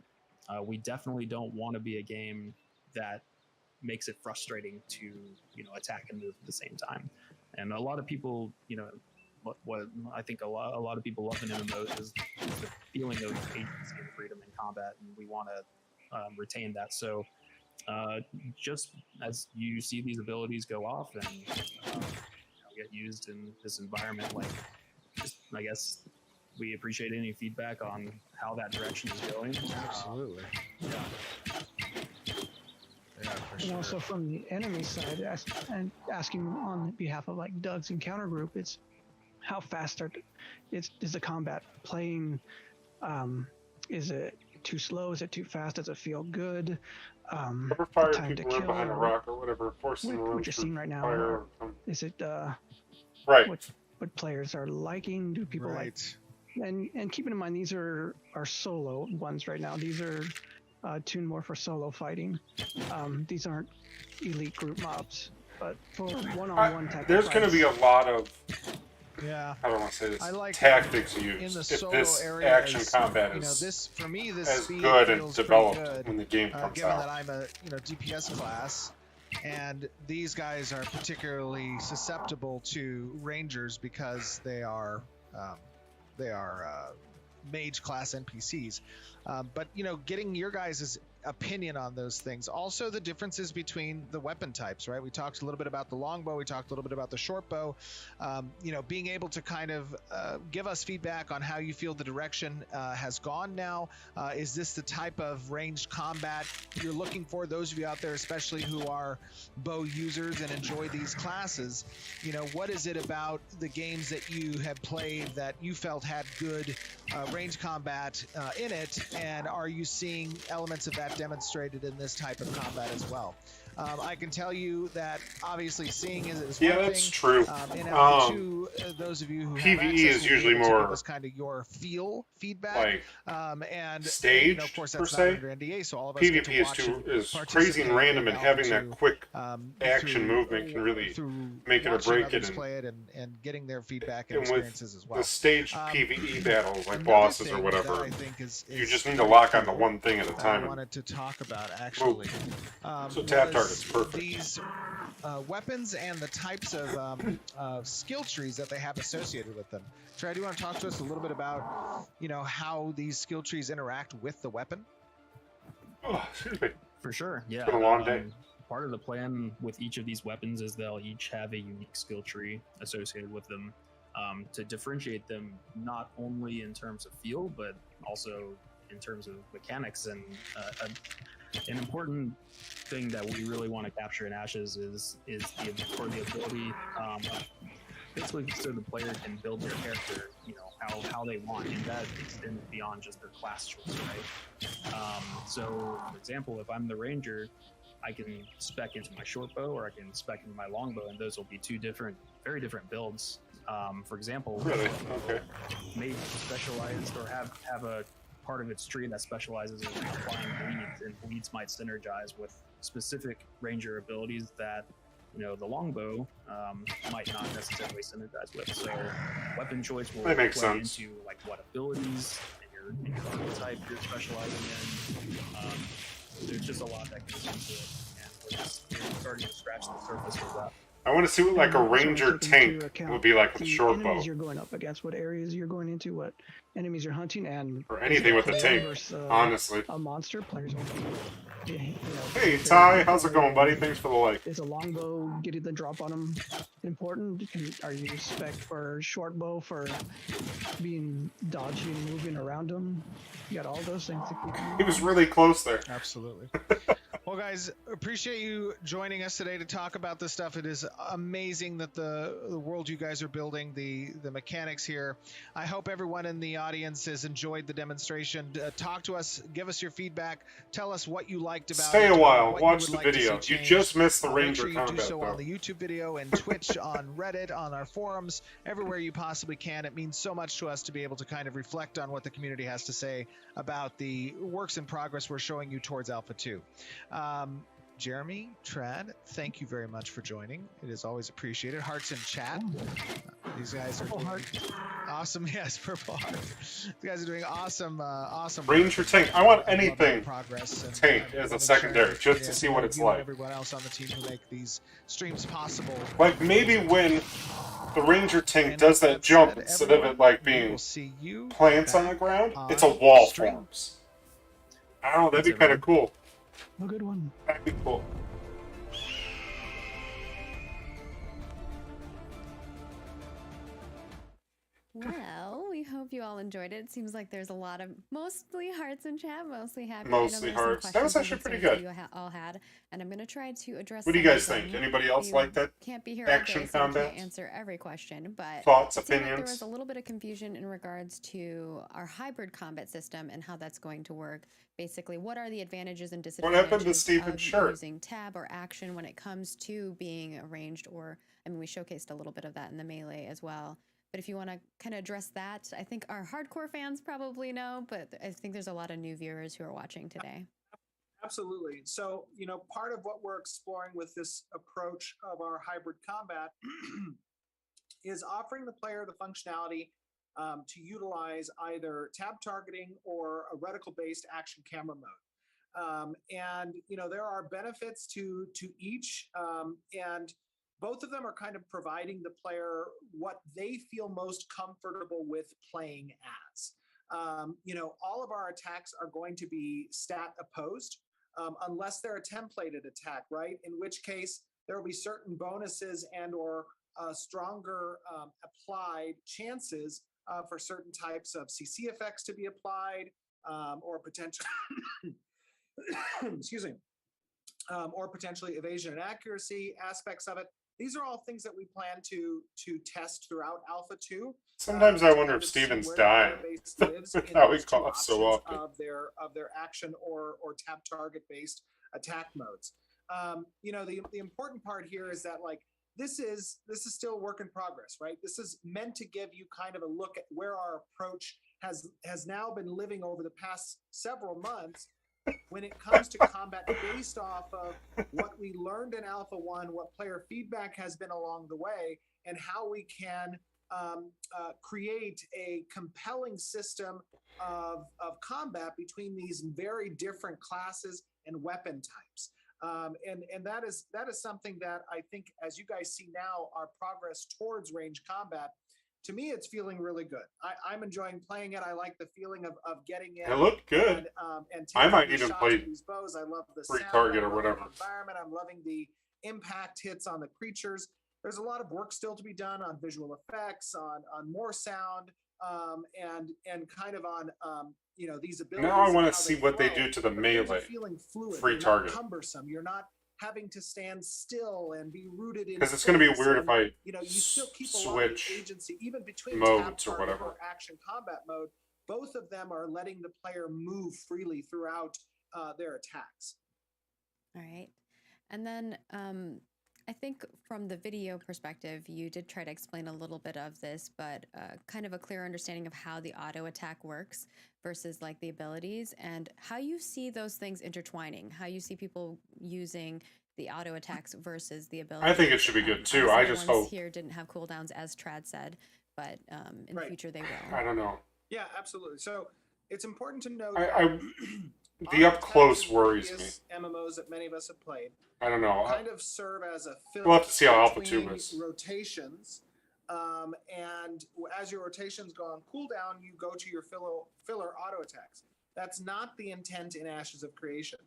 we definitely don't want to be a game that makes it frustrating to attack and move at the same time. And a lot of people, what I think a lot of people love in MMOs is the feeling of agency and freedom in combat, and we want to retain that. So just as you see these abilities go off and get used in this environment, I guess we appreciate any feedback on how that direction is going. Absolutely. Yeah, for And sure. also from the enemy side, and asking on behalf of like Doug's encounter group, it's how fast is the combat playing? Is it too slow? Is it too fast? Does it feel good? Whatever fire time to people run kill, behind a rock or whatever, forcing them to run what you're through seeing right now, fire or or something. is it Right. what players are liking? Do people like? Right. And keeping in mind, these are solo ones right now. These are tuned more for solo fighting. These aren't elite group mobs, but for one-on-one type There's of going to be a fights. lot of, Yeah. I don't want to say this, I like tactics in used the if solo this area, action combat is this for me, this as speed good and feels pretty developed good, when the game comes given out. that I'm a DPS class, and these guys are particularly susceptible to rangers because they are mage class NPCs. But getting your guys' opinion on those things. Also, the differences between the weapon types, right? We talked a little bit about the longbow. We talked a little bit about the short bow. Being able to kind of give us feedback on how you feel the direction has gone now. Is this the type of ranged combat you're looking for? Those of you out there, especially who are bow users and enjoy these classes, what is it about the games that you have played that you felt had good ranged combat in it? And are you seeing elements of that demonstrated in this type of combat as well? I can tell you that obviously seeing is one thing. That's true. In MV2, those of you who have PvE access is will be usually able to more give us kind of your feedback. Like, And staged, of course, per that's se. not under NDA, so all of us get to PvP watch is and crazy and participate random, and having that to, quick action through- movement can really through make it or watching break others it. And, play it and getting their feedback and and with experiences as well. the staged Um, PvE battles, like Another bosses or thing whatever, that I think is you just need to very lock onto cool one thing at a that I time. And wanted to talk about actually. So tap was target's perfect. These weapons and the types of skill trees that they have associated with them. Trey, do you want to talk to us a little bit about how these skill trees interact with the weapon? Oh, excuse me. For sure, yeah. been a long day. Part of the plan with each of these weapons is they'll each have a unique skill tree associated with them to differentiate them not only in terms of feel, but also in terms of mechanics. And an important thing that we really want to capture in Ashes is the ability, basically, so the player can build their character, how they want, and that extends beyond just their class choice, right? So, for example, if I'm the ranger, I can spec into my short bow or I can spec into my longbow, and those will be two different, very different builds. For example, Really? Okay. may specialize or have a part of its tree that specializes in applying bleeds, and bleeds might synergize with specific ranger abilities that, you know, the longbow might not necessarily synergize with. So weapon choice will That makes play sense. into like what abilities and your archetype you're specializing in. There's just a lot that goes into it, and we're starting to scratch the surface of that. I want to see what like a And also ranger taking into tank account would be like with a the short bow. enemies you're going up against, what areas you're going into, what enemies you're hunting, and Or anything with the player tank, versus, honestly. a monster players. Hey Ty, how's it going, buddy? Thanks for the like. Is a longbow getting the drop on them important? Are you spec for short bow for being dodgy and moving around them? You got all those things to keep in mind. He was really close there. Absolutely. Well, guys, appreciate you joining us today to talk about this stuff. It is amazing that the world you guys are building, the mechanics here. I hope everyone in the audience has enjoyed the demonstration. Talk to us, give us your feedback, tell us what you liked about Stay it. a while, what you watch would the like to see video. You changed. just missed the Make ranger sure you combat do so though. on the YouTube video and Twitch, on Reddit, on our forums, everywhere you possibly can. It means so much to us to be able to kind of reflect on what the community has to say about the works in progress we're showing you towards Alpha 2. Jeremy, Trad, thank you very much for joining. It is always appreciated. Hearts in chat. These guys are doing awesome. Yes, purple heart. These guys are doing awesome, awesome. Ranger tank. I want love anything progress and tank I as a love secondary, sharing just to see what it's you and like. everyone else on the team who make these streams possible. Like maybe when the ranger tank And does with that that jump, said, instead of it everyone, like we being will see you plants on the back ground, on it's a wall stream. forms. I don't know, that'd be That's kind it, of cool. A good one. That'd be cool. Well, we hope you all enjoyed it. It seems like there's a lot of mostly hearts in chat, mostly happy. Mostly I know there's hearts. some That was questions actually and pretty concerns good. You all had, and I'm going to try to address. What do you some guys of think? them. Anybody else We like that? Can't be here Action all day, so we combat? can't answer every question, but Thoughts, it seemed like there opinions? was a little bit of confusion in regards to our hybrid combat system and how that's going to work. Basically, what are the advantages and What disadvantages happened to Steven's of shirt? using tab or action when it comes to being arranged? Or, I mean, we showcased a little bit of that in the melee as well. But if you want to kind of address that, I think our hardcore fans probably know, but I think there's a lot of new viewers who are watching today. Absolutely. So, you know, part of what we're exploring with this approach of our hybrid combat is offering the player the functionality to utilize either tab targeting or a reticle-based action camera mode. And, you know, there are benefits to each, and both of them are kind of providing the player what they feel most comfortable with playing as. You know, all of our attacks are going to be stat opposed, unless they're a templated attack, right? In which case there will be certain bonuses and or stronger applied chances for certain types of CC effects to be applied, or potential, excuse me, or potentially evasion and accuracy aspects of it. These are all things that we plan to test throughout Alpha 2. Sometimes I to wonder kind if of see Steven's where the player dying. base lives in How he those two coughs so options often. of their action or tab target based attack modes. You know, the important part here is that like this is still a work in progress, right? This is meant to give you kind of a look at where our approach has now been living over the past several months when it comes to combat, based off of what we learned in Alpha 1, what player feedback has been along the way, and how we can create a compelling system of combat between these very different classes and weapon types. And that is something that I think, as you guys see now, our progress towards range combat, to me, it's feeling really good. I'm enjoying playing it. I like the feeling of getting in. It looked good. And I taking might these even shots play with these bows. I love the free sound. target I or love whatever. the environment. I'm loving the impact hits on the creatures. There's a lot of work still to be done on visual effects, on more sound, and kind of on you know, these abilities. Now I and want how to see they what they flow, do to the but things are melee. feeling fluid. Free They're target. not cumbersome. You're not having to stand still and be rooted in. Because it's going to be space, weird and, if I you know, you still keep a lot of the switch agency even between modes tab or target whatever. or action combat mode. Both of them are letting the player move freely throughout their attacks. All right. And then I think from the video perspective, you did try to explain a little bit of this, but kind of a clear understanding of how the auto attack works versus like the abilities and how you see those things intertwining, how you see people using the auto attacks versus the abilities. I think it should be good too. Obviously I the just ones hope. here didn't have cooldowns, as Trad said, but in the Right. future they I will. don't know. Yeah, absolutely. So it's important to note I the up close worries me. MMOs that many of us have played I don't know. kind of serve as a fill We'll have to see how Alpha between 2 is. rotations. And as your rotations go on cooldown, you go to your filler auto attacks. That's not the intent in Ashes of Creation.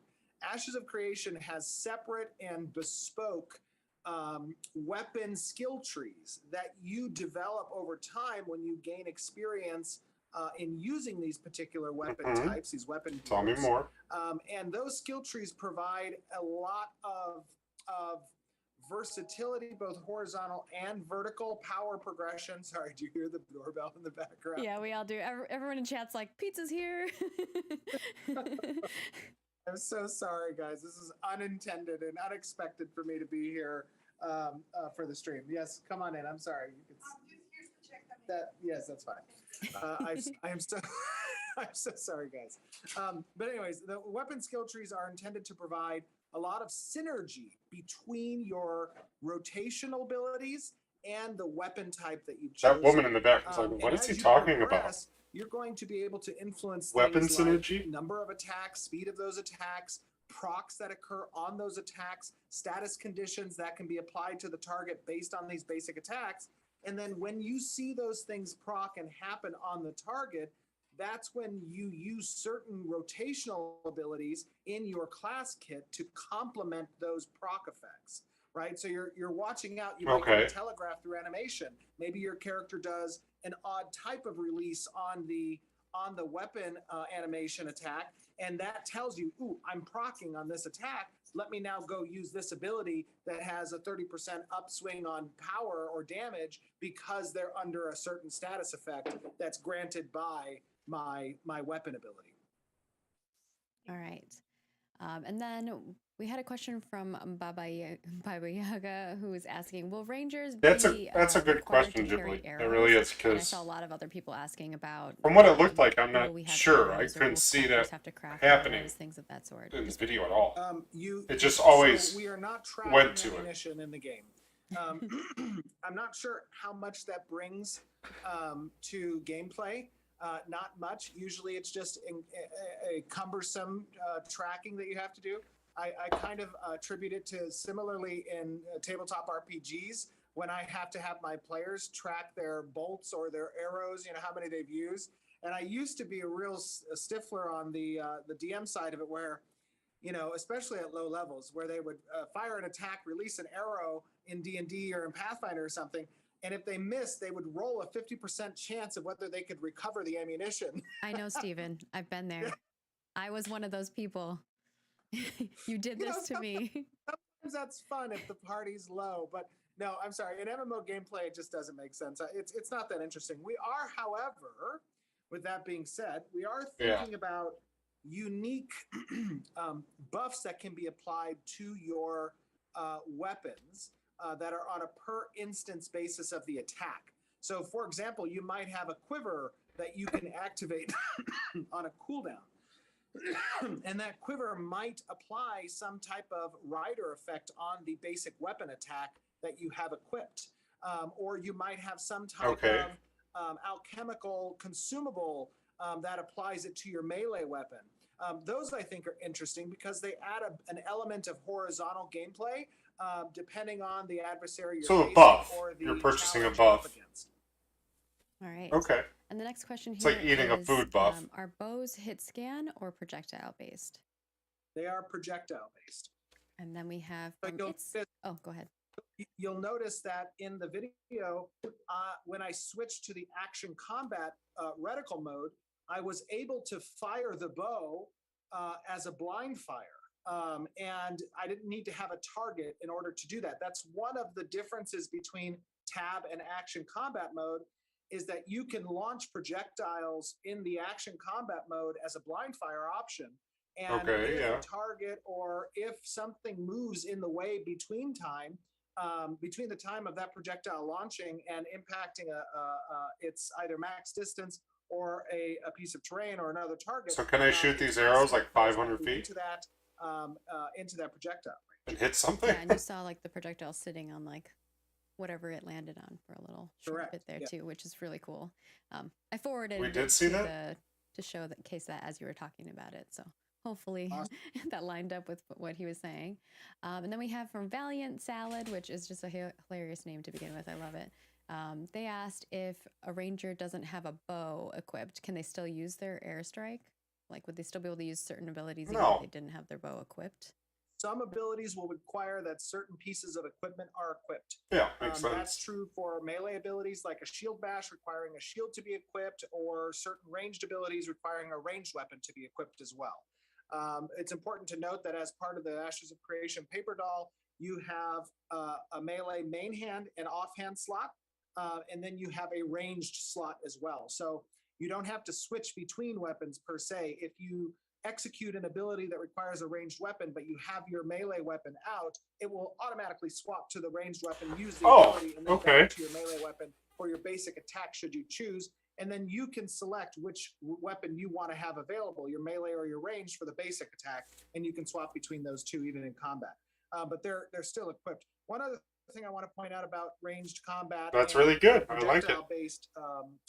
Ashes of Creation has separate and bespoke weapon skill trees that you develop over time when you gain experience in using these particular weapon types, these weapon Tell me groups. more. And those skill trees provide a lot of versatility, both horizontal and vertical power progression. Sorry, do you hear the doorbell in the background? Yeah, we all do. Everyone in chat's like, pizza's here. I'm so sorry, guys. This is unintended and unexpected for me to be here for the stream. Yes, come on in. I'm sorry. Yes, that's fine. I am so I'm so sorry, guys. But anyways, the weapon skill trees are intended to provide a lot of synergy between your rotational abilities and the weapon type that you've chosen. That woman in the back was like, "What is he talking about?" You're going to be able to influence Weapon things synergy? like number of attacks, speed of those attacks, procs that occur on those attacks, status conditions that can be applied to the target based on these basic attacks. And then when you see those things proc and happen on the target, that's when you use certain rotational abilities in your class kit to complement those proc effects, right? So you're watching out, you might get a telegraph through animation. Maybe your character does an odd type of release on the weapon animation attack, and that tells you, ooh, I'm proccing on this attack. Let me now go use this ability that has a 30% upswing on power or damage because they're under a certain status effect that's granted by my weapon ability. All right. And then we had a question from Baba Yaga, who was asking, will Rangers That's be a good required question, to carry Ghibli. arrows? It really is, And I because saw a lot of other people asking about from what it looked like, I'm will not we have sure. I arrows, or couldn't will see crafters that have to craft happening arrows, things of that sort. in the video at all. It just So always we are not tracking went to it. ammunition in the game. I'm not sure how much that brings to gameplay. Not much. Usually it's just a cumbersome tracking that you have to do. I kind of attribute it to similarly in tabletop RPGs when I have to have my players track their bolts or their arrows, how many they've used. And I used to be a real stiffler on the DM side of it where, especially at low levels, where they would fire an attack, release an arrow in D&D or in Pathfinder or something, and if they missed, they would roll a 50% chance of whether they could recover the ammunition. I know, Steven. I've been there. I was one of those people. You did this to me. Sometimes that's fun if the party's low, but no, I'm sorry. In MMO gameplay, it just doesn't make sense. It's not that interesting. We are, however, with that being said, we are thinking about unique buffs that can be applied to your weapons that are on a per instance basis of the attack. So, for example, you might have a quiver that you can activate on a cooldown. And that quiver might apply some type of rider effect on the basic weapon attack that you have equipped. Or you might have some type of alchemical consumable that applies it to your melee weapon. Those, I think, are interesting because they add an element of horizontal gameplay depending on the adversary you're facing, a buff. or the You're purchasing a challenge you're up buff. against. All right. Okay. And the next question It's here like eating a is, food buff. Are bows hit scan or projectile based? They are projectile based. And then we have But oh, go ahead. You'll notice that in the video, when I switched to the action combat reticle mode, I was able to fire the bow as a blind fire. And I didn't need to have a target in order to do that. That's one of the differences between tab and action combat mode, is that you can launch projectiles in the action combat mode as a blind fire option. And Okay, if yeah. a target or if something moves in the way between the time of that projectile launching and impacting its either max distance or a piece of terrain or another target. So can I shoot it's these arrows passing like 500 directly feet into that projectile. and hit something? Yeah, and you saw like the projectile sitting on like whatever it landed on for a little short Correct, bit there yeah. too, which is really cool. I forwarded We it did see to that? to show that case that as you were talking about it. So hopefully Awesome. that lined up with what he was saying. And then we have from Valiant Salad, which is just a hilarious name to begin with. I love it. They asked if a ranger doesn't have a bow equipped, can they still use their Airstrike? Like, would they still be able to use certain abilities even No. if they didn't have their bow equipped? Some abilities will require that certain pieces of equipment are equipped. Yeah, makes sense. That's true for melee abilities like a shield bash requiring a shield to be equipped, or certain ranged abilities requiring a ranged weapon to be equipped as well. It's important to note that as part of the Ashes of Creation paper doll, you have a melee main hand and offhand slot, and then you have a ranged slot as well. So you don't have to switch between weapons per se. If you execute an ability that requires a ranged weapon, but you have your melee weapon out, it will automatically swap to the ranged weapon, use the ability, and then okay. back to your melee weapon for your basic attack should you choose. And then you can select which weapon you want to have available, your melee or your ranged for the basic attack, and you can swap between those two even in combat. But they're still equipped. One other thing I want to point out about ranged combat, That's really good. I like it. Projectile-based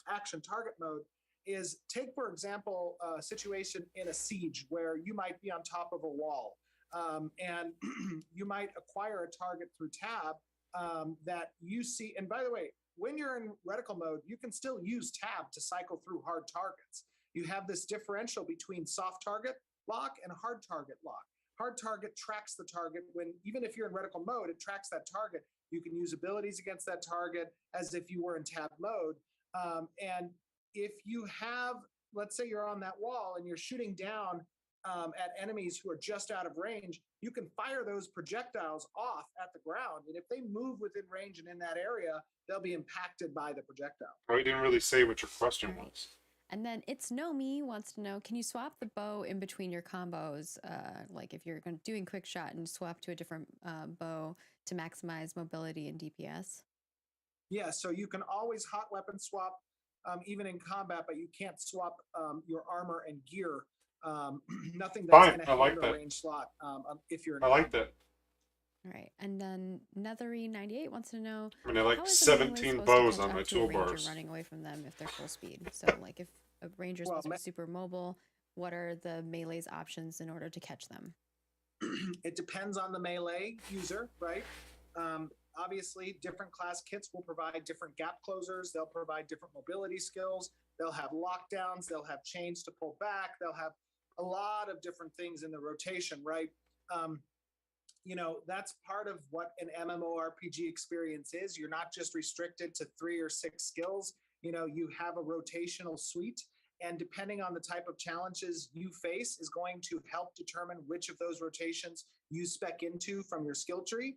action target mode is, take, for example, a situation in a siege where you might be on top of a wall, and you might acquire a target through tab that you see. And by the way, when you're in reticle mode, you can still use tab to cycle through hard targets. You have this differential between soft target lock and hard target lock. Hard target tracks the target when, even if you're in reticle mode, it tracks that target. You can use abilities against that target as if you were in tab mode. And if you have, let's say you're on that wall and you're shooting down at enemies who are just out of range, you can fire those projectiles off at the ground. And if they move within range and in that area, they'll be impacted by the projectile. Oh, you didn't really say what your question Right. was. And then It's No Me wants to know, can you swap the bow in between your combos? Like if you're doing quick shot and swap to a different bow to maximize mobility and DPS? Yeah, so you can always hot weapon swap even in combat, but you can't swap your armor and gear. Nothing that's going to have a range slot if you're in I like that. All right. And then Nethery98 wants to know, I mean, I like how is a 17 melee bows supposed to on catch my up to a ranger toolbars. running away from them if they're full speed? So like if a ranger's supposed to be super mobile, what are the melee's options in order to catch them? It depends on the melee user, right? Obviously, different class kits will provide different gap closers. They'll provide different mobility skills. They'll have lockdowns. They'll have chains to pull back. They'll have a lot of different things in the rotation, right? That's part of what an MMORPG experience is. You're not just restricted to 3 or 6 skills. You have a rotational suite, and depending on the type of challenges you face is going to help determine which of those rotations you spec into from your skill tree.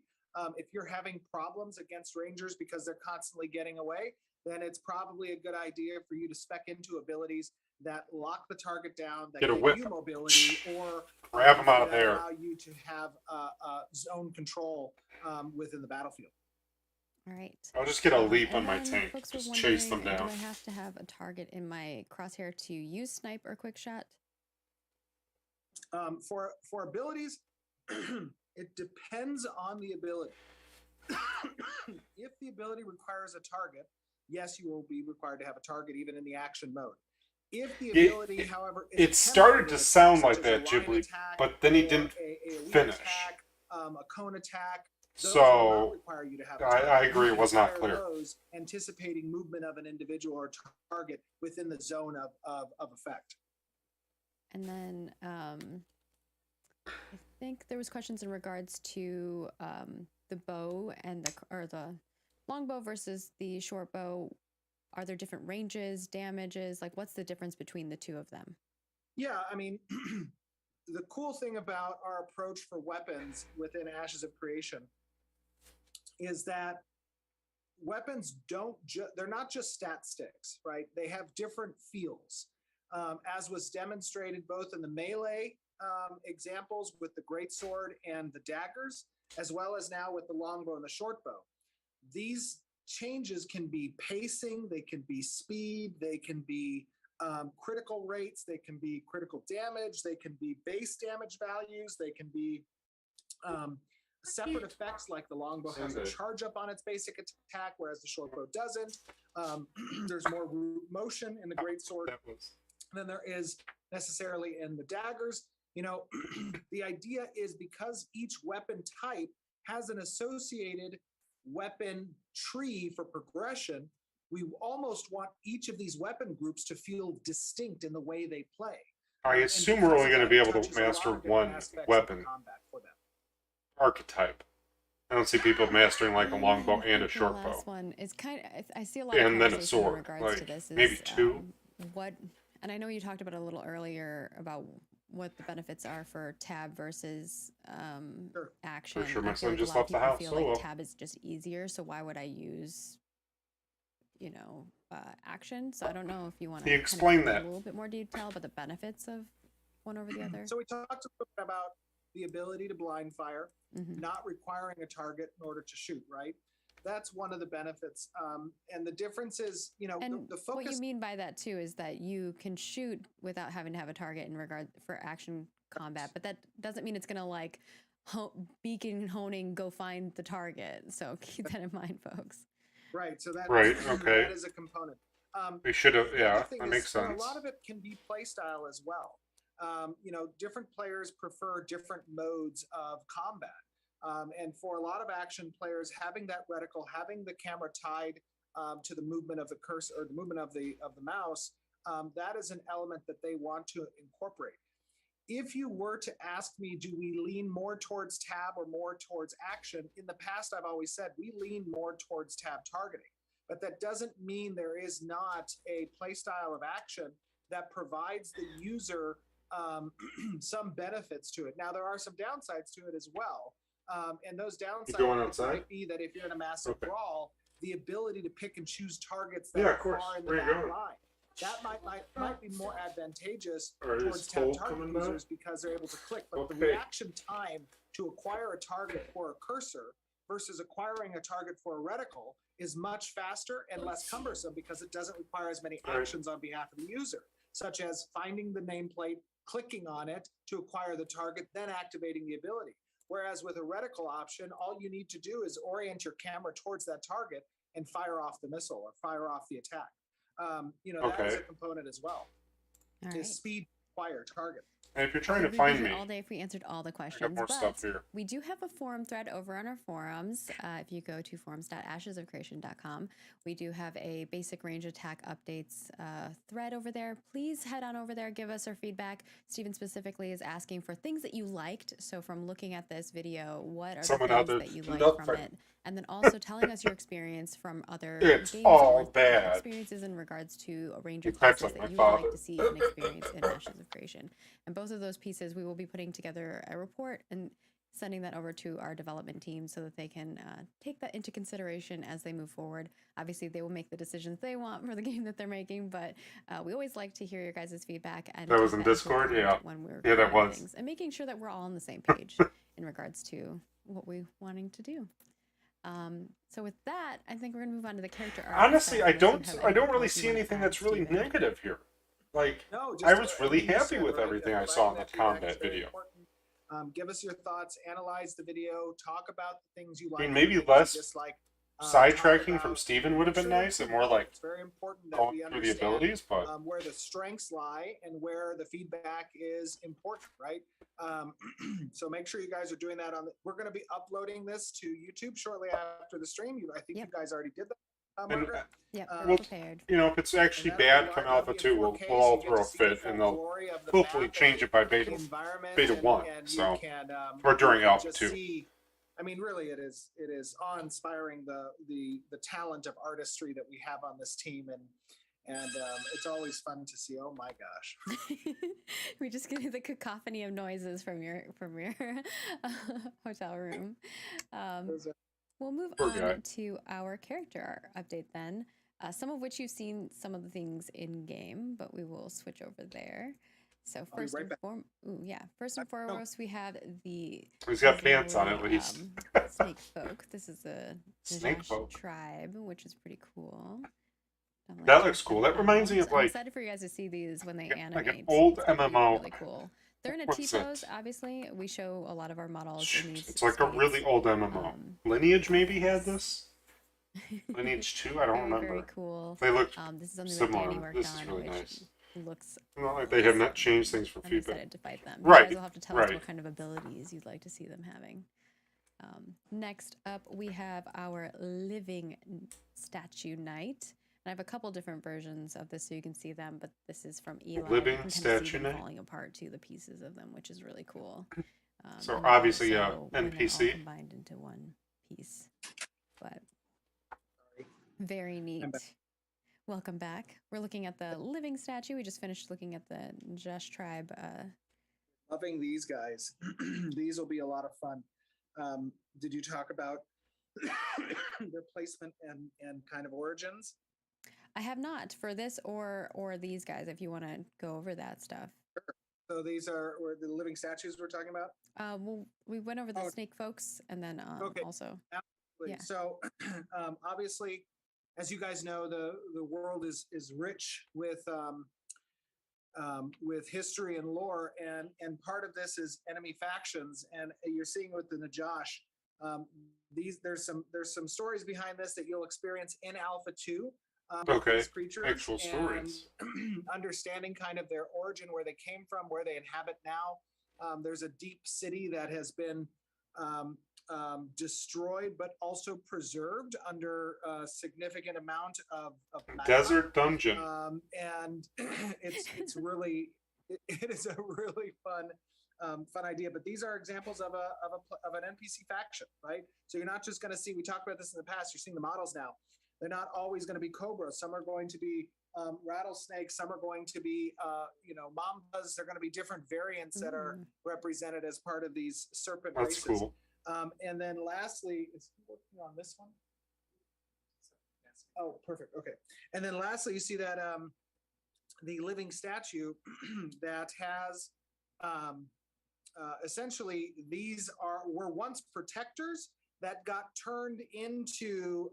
If you're having problems against rangers because they're constantly getting away, then it's probably a good idea for you to spec into abilities that lock the target down, that Get a give whip. you mobility, or Grab 'em out of that there. allow you to have zone control within the battlefield. All right. I'll just get a leap and on my then tank. folks were Just chase them wondering, down. Do I have to have a target in my crosshair to use snipe or quick shot? For abilities, it depends on the ability. If the ability requires a target, yes, you will be required to have a target even in the action mode. If the ability, however, is It started to sound like that, Ghibli, but then he didn't finish. Attack, a cone attack, those will So not require you to have a I target. agree, You it can was not fire clear. those anticipating movement of an individual or target within the zone of effect. And then I think there was questions in regards to the bow and the longbow versus the short bow. Are there different ranges, damages? Like, what's the difference between the two of them? Yeah, I mean, the cool thing about our approach for weapons within Ashes of Creation is that weapons they're not just stat sticks, right? They have different feels, as was demonstrated both in the melee examples with the greatsword and the daggers, as well as now with the longbow and the shortbow. These changes can be pacing, they can be speed, they can be critical rates, they can be critical damage, they can be base damage values, they can be separate effects, like the longbow has a charge up on its basic attack, whereas the shortbow doesn't. There's more root motion in the greatsword than there is necessarily in the daggers. You know, the idea is because each weapon type has an associated weapon tree for progression, we almost want each of these weapon groups to feel distinct in the way they play. I assume we're only going to be able to master one weapon archetype. I don't see people mastering like a longbow and a short bow. Last one is kind of, I see a lot of And then a conversation in sword, regards like to this. maybe two. What, and I know you talked about it a little earlier about what the benefits are for tab versus action. For sure, my I feel son like just a lot left of the people house. feel Oh, like well. tab is just easier, so why would I use, you know, action? So I don't know if you want to explain a that. little bit more detail about the benefits of one over the other. So we talked a little bit about the ability to blind fire, not requiring a target in order to shoot, right? That's one of the benefits. And the difference is, you know, And the focus. what you mean by that too is that you can shoot without having to have a target in regard for action combat, but that doesn't mean it's going to like beacon honing, go find the target. So keep that in mind, folks. Right. So that, Right, okay. that is a component. We should have, The yeah, other thing that is, makes you know, sense. a lot of it can be play style as well. You know, different players prefer different modes of combat. And for a lot of action players, having that reticle, having the camera tied to the movement of the cursor or the movement of the mouse, that is an element that they want to incorporate. If you were to ask me, do we lean more towards tab or more towards action? In the past, I've always said we lean more towards tab targeting, but that doesn't mean there is not a play style of action that provides the user some benefits to it. Now, there are some downsides to it as well. And those downsides might be that if you're in a massive brawl, the ability to pick and choose targets that are far in the back line. That might be more advantageous towards tab target users because they're able to click. But the reaction time to acquire a target for a cursor versus acquiring a target for a reticle is much faster and less cumbersome because it doesn't require as many actions on behalf of the user, such as finding the nameplate, clicking on it to acquire the target, then activating the ability. Whereas with a reticle option, all you need to do is orient your camera towards that target and fire off the missile or fire off the attack. You know, that is a component as well. All right. Is speed fire target. And if you're trying to We'd be find here me, all day if we answered all the I questions. got more but stuff here. we do have a forum thread over on our forums. If you go to forums.ashesofcreation.com, we do have a basic range attack updates thread over there. Please head on over there, give us our feedback. Steven specifically is asking for things that you liked. So from looking at this video, what are the things that you liked from it? And then also telling us your experience from other games or experiences in regards to a range of classes that you would like to see and experience in Ashes of Creation. And both of those pieces, we will be putting together a report and sending that over to our development team so that they can take that into consideration as they move forward. Obviously, they will make the decisions they want for the game that they're making, but we always like to hear your guys' feedback. And that was in Discord, when we're that was. Things, and making sure that we're all on the same page in regards to what we're wanting to do. So with that, I think we're gonna move on to the character art. Honestly, I don't really see anything that's really negative here. Like, I was really happy with everything I saw in that combat video. Give us your thoughts, analyze the video, talk about the things you like. I mean, maybe less sidetracking from Steven would have been nice, and more like it's very important that going we through the understand abilities, but where the strengths lie and where the feedback is important, right? So make sure you guys are doing that. We're going to be uploading this to YouTube shortly after the stream. I think you guys already did that. Margaret? We're prepared. You know, if it's actually bad come Alpha 2, we'll all throw a fit, and they'll hopefully change it by Beta 1, so, or during Alpha 2. I mean, really, it is awe-inspiring the talent of artistry that we have on this team, and it's always fun to see. Oh my gosh! We just get the cacophony of noises from your hotel room. We'll move on to our character update then. Some of which you've seen some of the things in game, but we will switch over there. So I'll be first right and back. first and foremost, we have the He's got pants on at lovely, least. snake folk. This is the Snake Najash folk. tribe, which is pretty cool. Don't That like looks check cool. them That reminds me out. of, I'm like- excited for you guys to see these when they like animate. an old It's gonna be MMO. really cool. They're in a What's T-pose, it? obviously. We show a lot of our models in these It's like a really states. old MMO. Lineage maybe had this? Lineage 2? I don't Very, remember. very cool. They look This is something that Danny similar. worked This is on, really which nice. looks Not like they have not awesome. changed things for I'm feedback. excited to fight them. Right, You guys will have to tell us right. what kind of abilities you'd like to see them having. Next up, we have our living statue knight. And I have a couple different versions of this so you can see them, but this is from Eli. Living You can statue see them knight? falling apart too, the pieces of them, which is really cool. So and more obviously, so when they're all NPC. combined into one piece. But very neat. back. Welcome back. We're looking at the living statue. We just finished looking at the Najash tribe. Loving these guys. These will be a lot of fun. Did you talk about their placement and kind of origins? I have not for this or these guys. If you want to go over that stuff. So these are the living statues we're talking about? Well, we went over the Oh. snake folks, and then Okay. also. Absolutely. Yeah. So obviously, as you guys know, the world is rich with history and lore, and part of this is enemy factions, and you're seeing with the Najash. There's some stories behind this that you'll experience in Alpha 2. Okay, These creatures actual and stories. understanding kind of their origin, where they came from, where they inhabit now. There's a deep city that has been destroyed, but also preserved under a significant amount of magma. Desert dungeon. And it's really it is a really fun idea. But these are examples of an NPC faction, right? So you're not just going to see. We talked about this in the past. You're seeing the models now. They're not always going to be cobras. Some are going to be rattlesnakes. Some are going to be mambas. They're going to be different variants that are represented as part of these serpent That's races. cool. And then lastly, is he working on this one? Oh, perfect. Okay. And then lastly, you see that the living statue that has essentially were once protectors that got turned into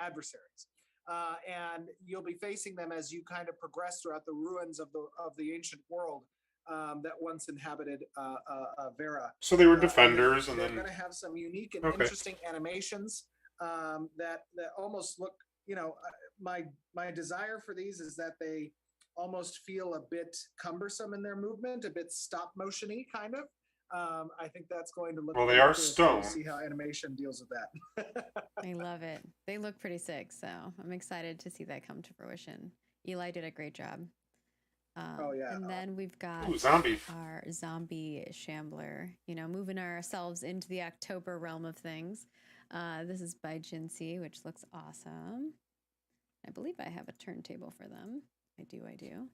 adversaries. And you'll be facing them as you kind of progress throughout the ruins of the ancient world that once inhabited Vera. So they were defenders, they're and then going to have some unique and Okay. interesting animations that almost look. My desire for these is that they almost feel a bit cumbersome in their movement, a bit stop motion-y kind of. I think that's going to look. Well, they pretty are cool, so stone. we'll see how animation deals with that. I love it. They look pretty sick, so I'm excited to see that come to fruition. Eli did a great job. Oh, yeah. And then we've got Ooh, zombie. our zombie shambler, moving ourselves into the October realm of things. This is by Jinsey, which looks awesome. I believe I have a turntable for them. I do.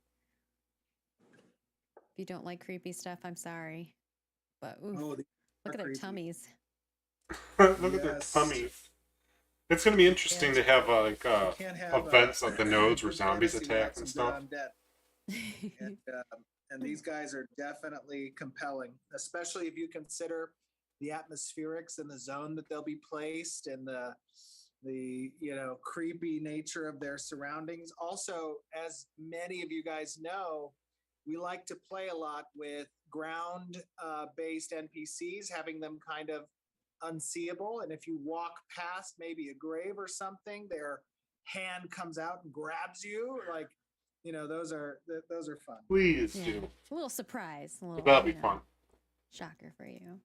If you don't like creepy stuff, I'm sorry. But oof, Oh, these look are at their creepy. tummies. Look at their Yes. tummies. It's going to be interesting to have You can't have events like the nodes where good zombies fantasy attack without and some stuff. good undead. And these guys are definitely compelling, especially if you consider the atmospherics and the zone that they'll be placed, and the creepy nature of their surroundings. Also, as many of you guys know, we like to play a lot with ground based NPCs, having them kind of unseeable. And if you walk past maybe a grave or something, their hand comes out and grabs you. Like, those are fun. Please Yeah. do. A little surprise, a little That'll be fun. shocker for you.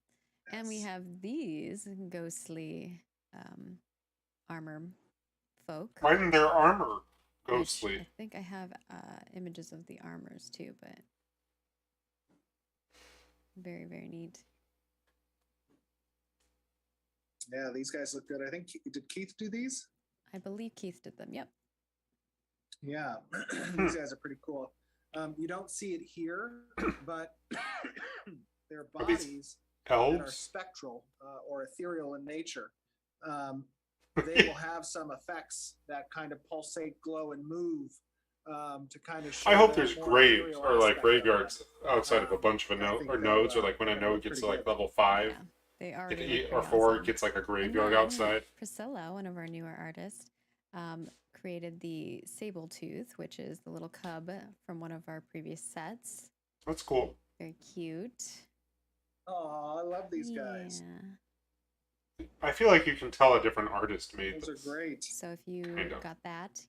And we Yes. have these ghostly armor folk. Why isn't their armor which ghostly? I think I have images of the armors too, but very, very neat. Yeah, these guys look good. I think did Keith do these? I believe Keith did them. Yep. Yeah, these guys are pretty cool. You don't see it here, but their Are these bodies that are Elves? spectral or ethereal in nature. They will have some effects that kind of pulsate, glow, and move to kind of show I hope the there's more graves ethereal or like aspect of it. graveyards outside of a bunch of a I node think or they'll, nodes, or like when a they'll node look gets pretty to like good. level 5, Yeah, they get already to look 8 or pretty 4, it awesome. gets like a And graveyard then outside. Priscilla, one of our newer artists, created the Sable Tooth, which is the little cub from one of our previous sets. That's cool. Very cute. Oh, I love these guys. Yeah. I feel like you can tell a different artist made Those are this. great. So if you Kind of. got that,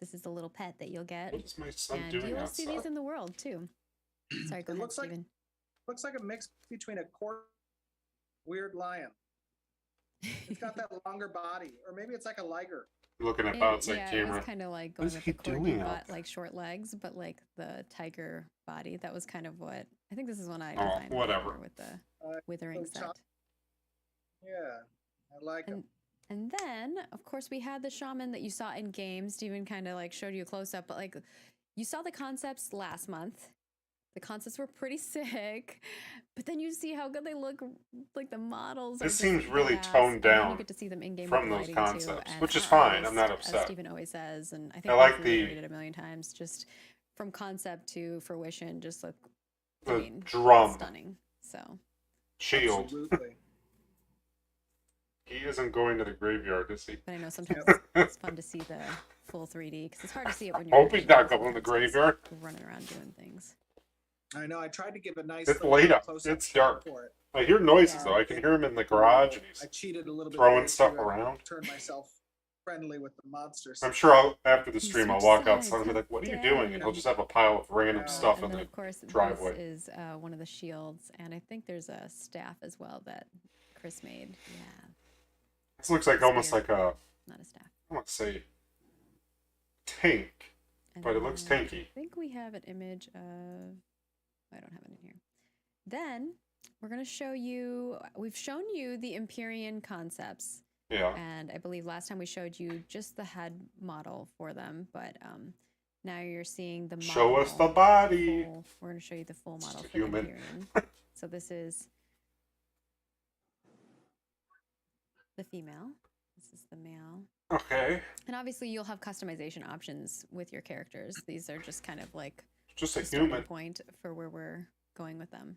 this is the little pet that you'll get. What is my son And doing you'll see these outside? in the world too. Sorry, go It ahead, looks like- Steven. Looks like a mix between a weird lion. It's got that longer body, or maybe it's like a liger. Looking at the outside Yeah, it camera. was kind of like What going is with he the corgi doing out butt, there? like short legs, but like the tiger body. That was kind of what I think. This is one I Oh, defined whatever. before with the Uh, withering so top- set. Yeah, I like them. And then, of course, we had the shaman that you saw in game. Steven kind of like showed you a close up, but like you saw the concepts last month. The concepts were pretty sick, but then you see how good they look. Like the models. This are just seems really badass, toned and then down you get to see them in game from with those lighting concepts, too, and which is our fine. I'm not artist, upset. As Steven always says, and I think I like we've the- reiterated a million times. Just from concept to fruition, just look. The drum stunning. So shield. Absolutely. He isn't going to the graveyard, is he? but I know sometimes it's fun to see the full 3D because it's hard to see it when you're. Hope he's not actually going to the sometimes graveyard. running around doing things. I know. I tried to give a nice. It's little late out. close-up It's shot dark. for it. I hear noises though. I can hear him in the garage, and I he's cheated a little bit. throwing there, stuff too. I around. Turned myself friendly with the monsters. I'm sure after the You stream I'll switch walk sides, outside and be how like, "What are you dare doing?" And he'll you. just have a pile of random Yeah. stuff And in then, the of course, driveway. this is one of the shields, and I think there's a staff as well that Chris made. Yeah, This looks like almost Spear. like a, not a staff. I want to say, tank, And but it looks then tanky. I think we have an image of. I don't have it in here. Then we're going to show you. We've shown you the Empyrean concepts, Yeah. and I believe last time we showed you just the head model for them, but now you're seeing the model. Show us the body. We're going to show you the full model Just a for the human. Empyrean. So this is the female. This is the male. Okay. And obviously you'll have customization options with your characters. These are just kind of like Just a the starting human. point for where we're going with them.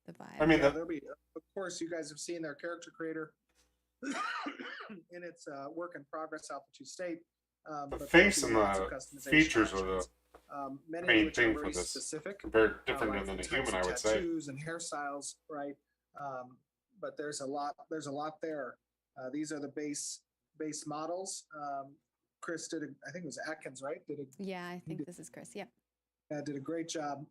The vibe. I mean, Yeah, the, there'll be. Of course, you guys have seen their character creator in its work in progress Alpha 2 state. The but face there'll be and lots of the customization features are options. Many main of which are thing for very this. specific. very different like than the a types human, of I would say. tattoos and hairstyles, right? But there's a lot. There's a lot there. These are the base models. Chris did. I think it was Atkins, right? Yeah, I think this is Chris. Yep. Did a great job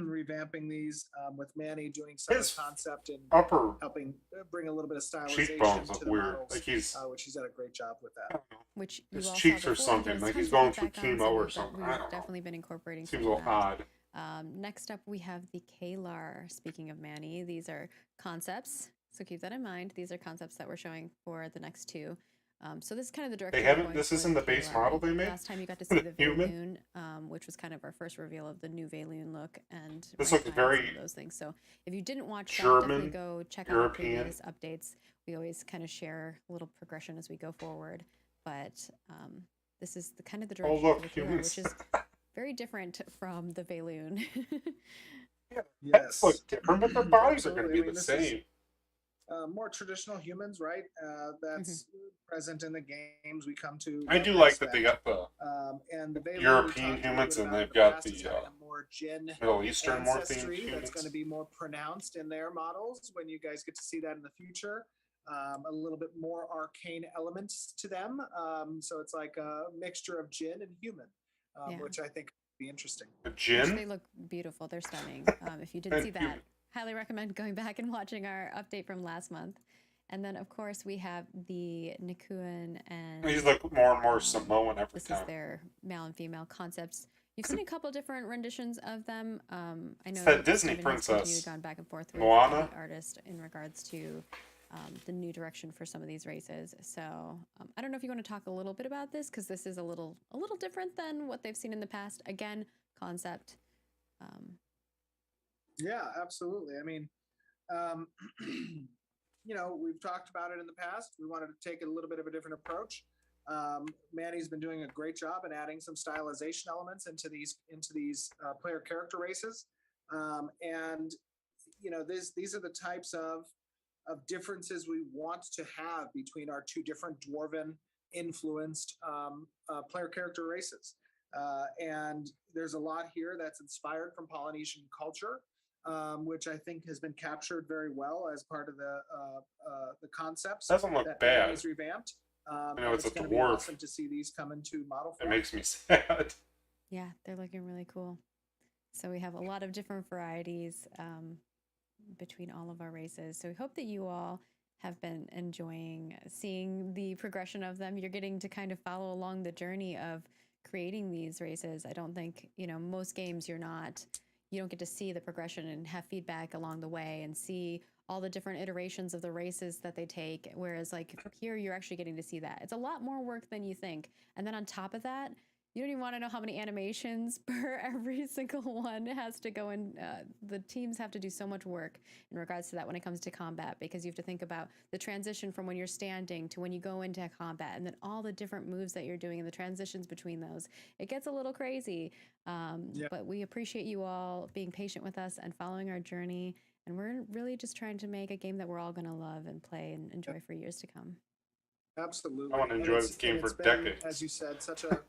revamping these with Manny doing some His of the concept and Upper helping bring a little bit of stylization cheekbones to look the weird. models, Like he's, which he's done a great job with I that. don't know. Which you His all cheeks saw or before, something, there's like he's tons of going through feedback on chemo some or of that something. We've I don't know. definitely been incorporating. Seems a some little of that. odd. Next up, we have the Kalar. Speaking of Manny, these are concepts, so keep that in mind. These are concepts that we're showing for the next two. So this is kind of the direction. They we're haven't. going This for isn't the base Kalar. model they made. Last time you got to see the Human? Valoon, which was kind of our first reveal of the new Valoon look and This right looks time, very some of those things. So if you didn't watch that, German, definitely go check out the European. previous updates. We always kind of share a little progression as we go forward, but this is the kind of the Oh direction look, for the Kalar, humans. which is very different from the Valoon. Heads look different, but their bodies are going to be Absolutely. I mean, the this same. is, more traditional humans, right? That's present in the games we come to. I do like that they got the and the Valoon we European talked a little humans bit and about they've in got past, the is having a more Jin Middle Eastern more themed ancestry that's humans. going to be more pronounced in their models when you guys get to see that in the future. A little bit more arcane elements to them. So it's like a mixture of Jin and human, Yeah. which I think would be interesting. A Which gin. they look beautiful. They're stunning. If you didn't And see that, human. highly recommend going back and watching our update from last month. And then, of course, we have the Nikuan and These look more and more Samoan every this is time. their male and female concepts. You've seen a couple different renditions of them. I know that Disney Steven has princess, gone back and forth with Moana. the artist in regards to the new direction for some of these races. So I don't know if you want to talk a little bit about this because this is a little different than what they've seen in the past. Again, concept. Yeah, absolutely. I mean, we've talked about it in the past. We wanted to take a little bit of a different approach. Manny's been doing a great job in adding some stylization elements into these player character races, and these are the types of differences we want to have between our two different dwarven influenced player character races. And there's a lot here that's inspired from Polynesian culture, which I think has been captured very well as part of the concepts Doesn't look that bad. Manny's revamped. I know it's a going to be dwarf. awesome to see these come into model It form. makes me sad. Yeah, they're looking really cool. So we have a lot of different varieties between all of our races. So we hope that you all have been enjoying seeing the progression of them. You're getting to kind of follow along the journey of creating these races. I don't think, most games you don't get to see the progression and have feedback along the way and see all the different iterations of the races that they take. Whereas like here, you're actually getting to see that. It's a lot more work than you think. And then on top of that, you don't even want to know how many animations per every single one has to go in. The teams have to do so much work in regards to that when it comes to combat, because you have to think about the transition from when you're standing to when you go into combat, and then all the different moves that you're doing and the transitions between those. It gets a little crazy, but we appreciate you all being patient with us and following our journey. And we're really just trying to make a game that we're all going to love and play and enjoy for years to come. Absolutely. I want to enjoy this game for decades. As you said, such a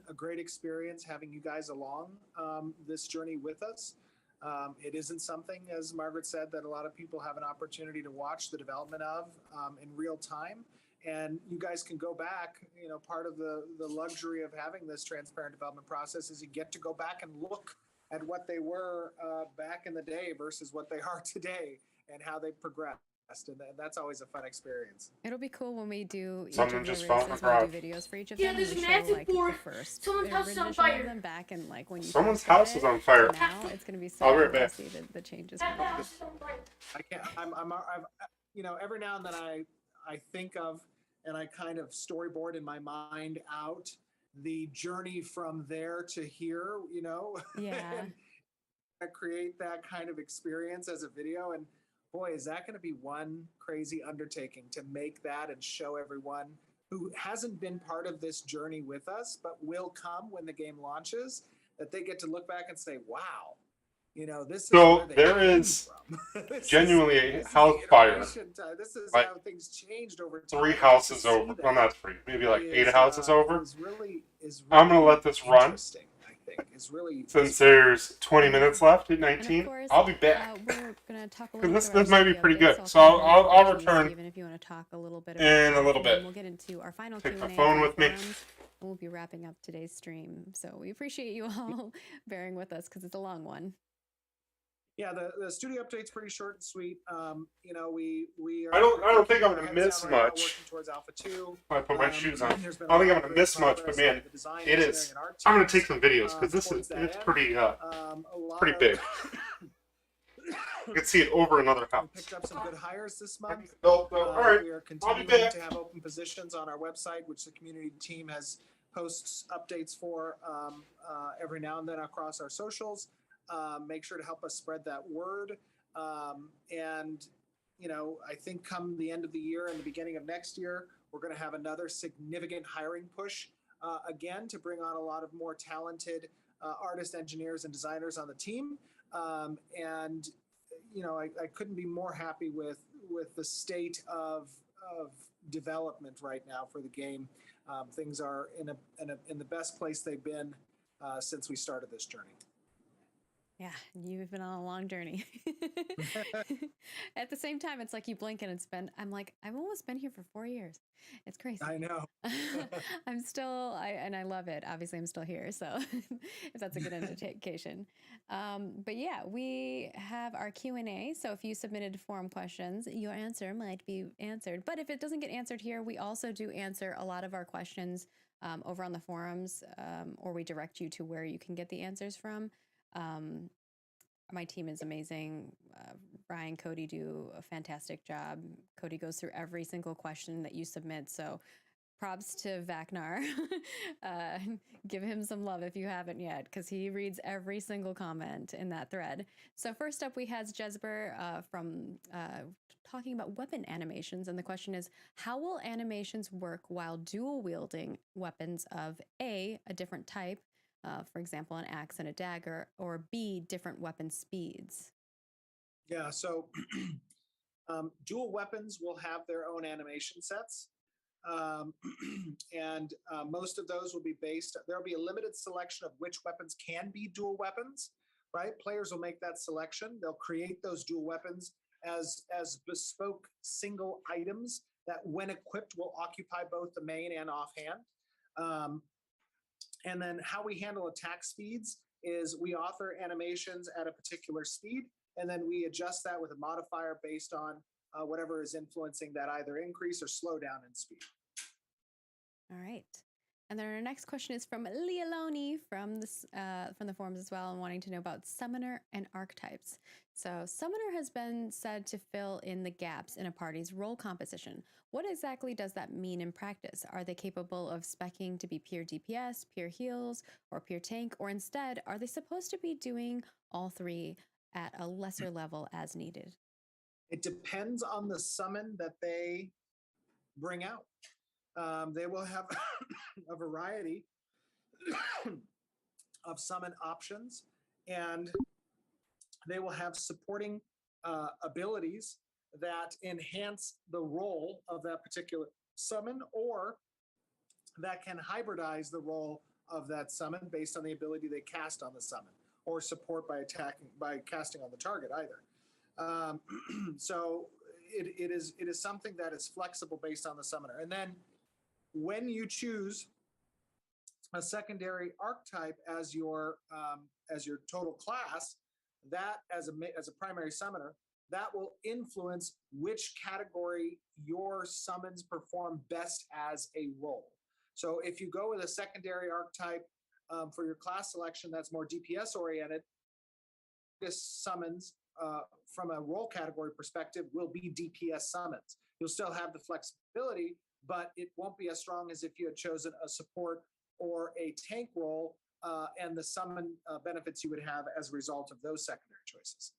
a great experience having you guys along this journey with us. It isn't something, as Margaret said, that a lot of people have an opportunity to watch the development of in real time. And you guys can go back, part of the luxury of having this transparent development process is you get to go back and look at what they were back in the day versus what they are today and how they've progressed. And that's always a fun experience. It'll be cool when we do each Someone of the just found races, my we'll garage. do videos for each of Yeah, them. And there's we an show active like the board. first Someone's house is on rendition of fire. them back and like when you Someone's first got house it is on fire. to now. It's gonna be so I'll be cool right to back. see the changes. That house is on fire. I can't. I've every now and then I think of and I kind of storyboard in my mind out the journey from there to here. Yeah. and I create that kind of experience as a video. And boy, is that going to be one crazy undertaking to make that and show everyone who hasn't been part of this journey with us, but will come when the game launches, that they get to look back and say, wow. This is So where they there came is from. genuinely a this is house the fire. iteration time. This is Like, how things changed over time. 3 To houses see over. that Well, not 3. Maybe like 8 is, houses over. Is really I'm gonna let this run. interesting, I think. Is really Since there's 20 minutes left at And of 19, course, I'll be back. we're gonna talk a 'Cause little this- bit about this might be studio pretty bits, good. so I'll So hand I'll it over to you, return Steven, if you want to talk a little bit in about a that, little and then bit. we'll get into our final Take my Q&A phone from with me. forums, and we'll be wrapping up today's stream. So we appreciate you all bearing with us because it's a long one. Yeah, the studio update's pretty short and sweet. We are. I don't think I'm we're gonna heads miss down right now much. Working towards Alpha 2. If I put my shoes on. There's been I don't think a I'm lot gonna of miss great much, but progress man, on the design, it engineering, is. and art I'm gonna teams, take some videos because this towards is that it's end. pretty A lot pretty of- big. You can see it over another We house. picked up some good hires this month. All right. We are I'll be continuing back. to have open positions on our website, which the community team has posts updates for every now and then across our socials. Make sure to help us spread that word. And I think come the end of the year and the beginning of next year, we're going to have another significant hiring push again to bring on a lot of more talented artists, engineers, and designers on the team. And I couldn't be more happy with the state of development right now for the game. Things are in the best place they've been since we started this journey. Yeah, you've been on a long journey. At the same time, it's like you blink and it's been, I'm like, I've almost been here for 4 years. It's crazy. I know. I'm still, and I love it. Obviously, I'm still here. So if that's a good indication. But yeah, we have our Q&A. So if you submitted forum questions, your answer might be answered. But if it doesn't get answered here, we also do answer a lot of our questions over on the forums, or we direct you to where you can get the answers from. My team is amazing. Ryan, Cody do a fantastic job. Cody goes through every single question that you submit. So props to Vacnar. uh, give him some love if you haven't yet, because he reads every single comment in that thread. So first up, we has Jezber from talking about weapon animations, and the question is, how will animations work while dual wielding weapons of A, a different type, for example, an axe and a dagger, or B, different weapon speeds? Yeah, so dual weapons will have their own animation sets. And most of those will be based, there'll be a limited selection of which weapons can be dual weapons, right? Players will make that selection. They'll create those dual weapons as bespoke single items that, when equipped, will occupy both the main and offhand. And then how we handle attack speeds is we author animations at a particular speed, and then we adjust that with a modifier based on whatever is influencing that either increase or slow down in speed. All right. And then our next question is from Leoloni from the forums as well, and wanting to know about Summoner and Archetypes. So Summoner has been said to fill in the gaps in a party's role composition. What exactly does that mean in practice? Are they capable of speccing to be pure DPS, pure heals, or pure tank? Or instead, are they supposed to be doing all three at a lesser level as needed? It depends on the summon that they bring out. They will have a variety of summon options, and they will have supporting abilities that enhance the role of that particular summon, or that can hybridize the role of that summon based on the ability they cast on the summon, or support by casting on the target either. So it is something that is flexible based on the summoner. And then when you choose a secondary archetype as your total class, that as a primary summoner, that will influence which category your summons perform best as a role. So if you go with a secondary archetype for your class selection that's more DPS oriented, this summons from a role category perspective will be DPS summons. You'll still have the flexibility, but it won't be as strong as if you had chosen a support or a tank role, and the summon benefits you would have as a result of those secondary choices.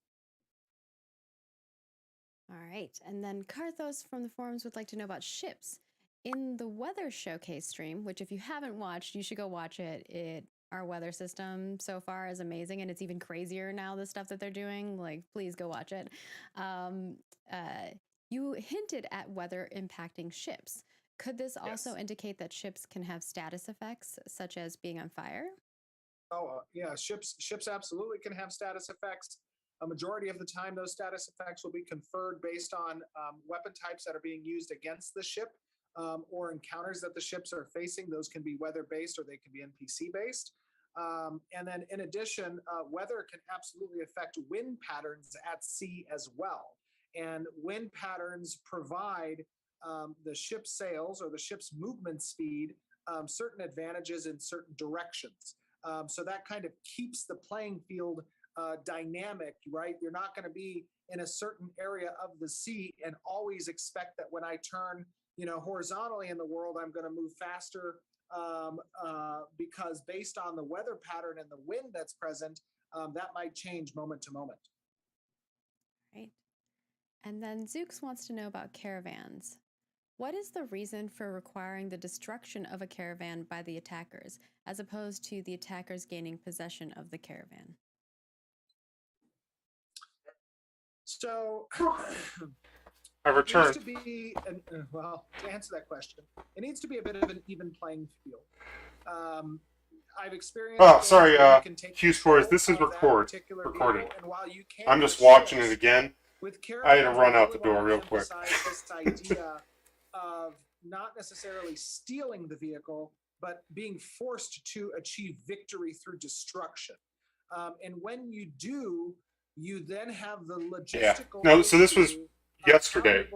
All right. And then Karthos from the forums would like to know about ships. In the weather showcase stream, which if you haven't watched, you should go watch it. Our weather system so far is amazing, and it's even crazier now, the stuff that they're doing. Like, please go watch it. You hinted at weather impacting ships. Could this also indicate that ships can have status effects, such as being on fire? Oh, yeah, ships absolutely can have status effects. A majority of the time, those status effects will be conferred based on weapon types that are being used against the ship, or encounters that the ships are facing. Those can be weather-based or they can be NPC-based. And then in addition, weather can absolutely affect wind patterns at sea as well. And wind patterns provide the ship's sails or the ship's movement speed certain advantages in certain directions. So that kind of keeps the playing field dynamic, right? You're not going to be in a certain area of the sea and always expect that when I turn, horizontally in the world, I'm going to move faster, because based on the weather pattern and the wind that's present, that might change moment to moment. Right. And then Zooks wants to know about caravans. What is the reason for requiring the destruction of a caravan by the attackers, as opposed to the attackers gaining possession of the caravan? So I returned. It needs to be, to answer that question, it needs to be a bit of an even playing field. I've experienced. Oh, sorry, Hughes Force. This is recorded. I'm just watching it again. I had to run out the door real quick. This idea of not necessarily stealing the vehicle, but being forced to achieve victory through destruction. And when you do, you then have the logistical. Yeah. No, so this was yesterday,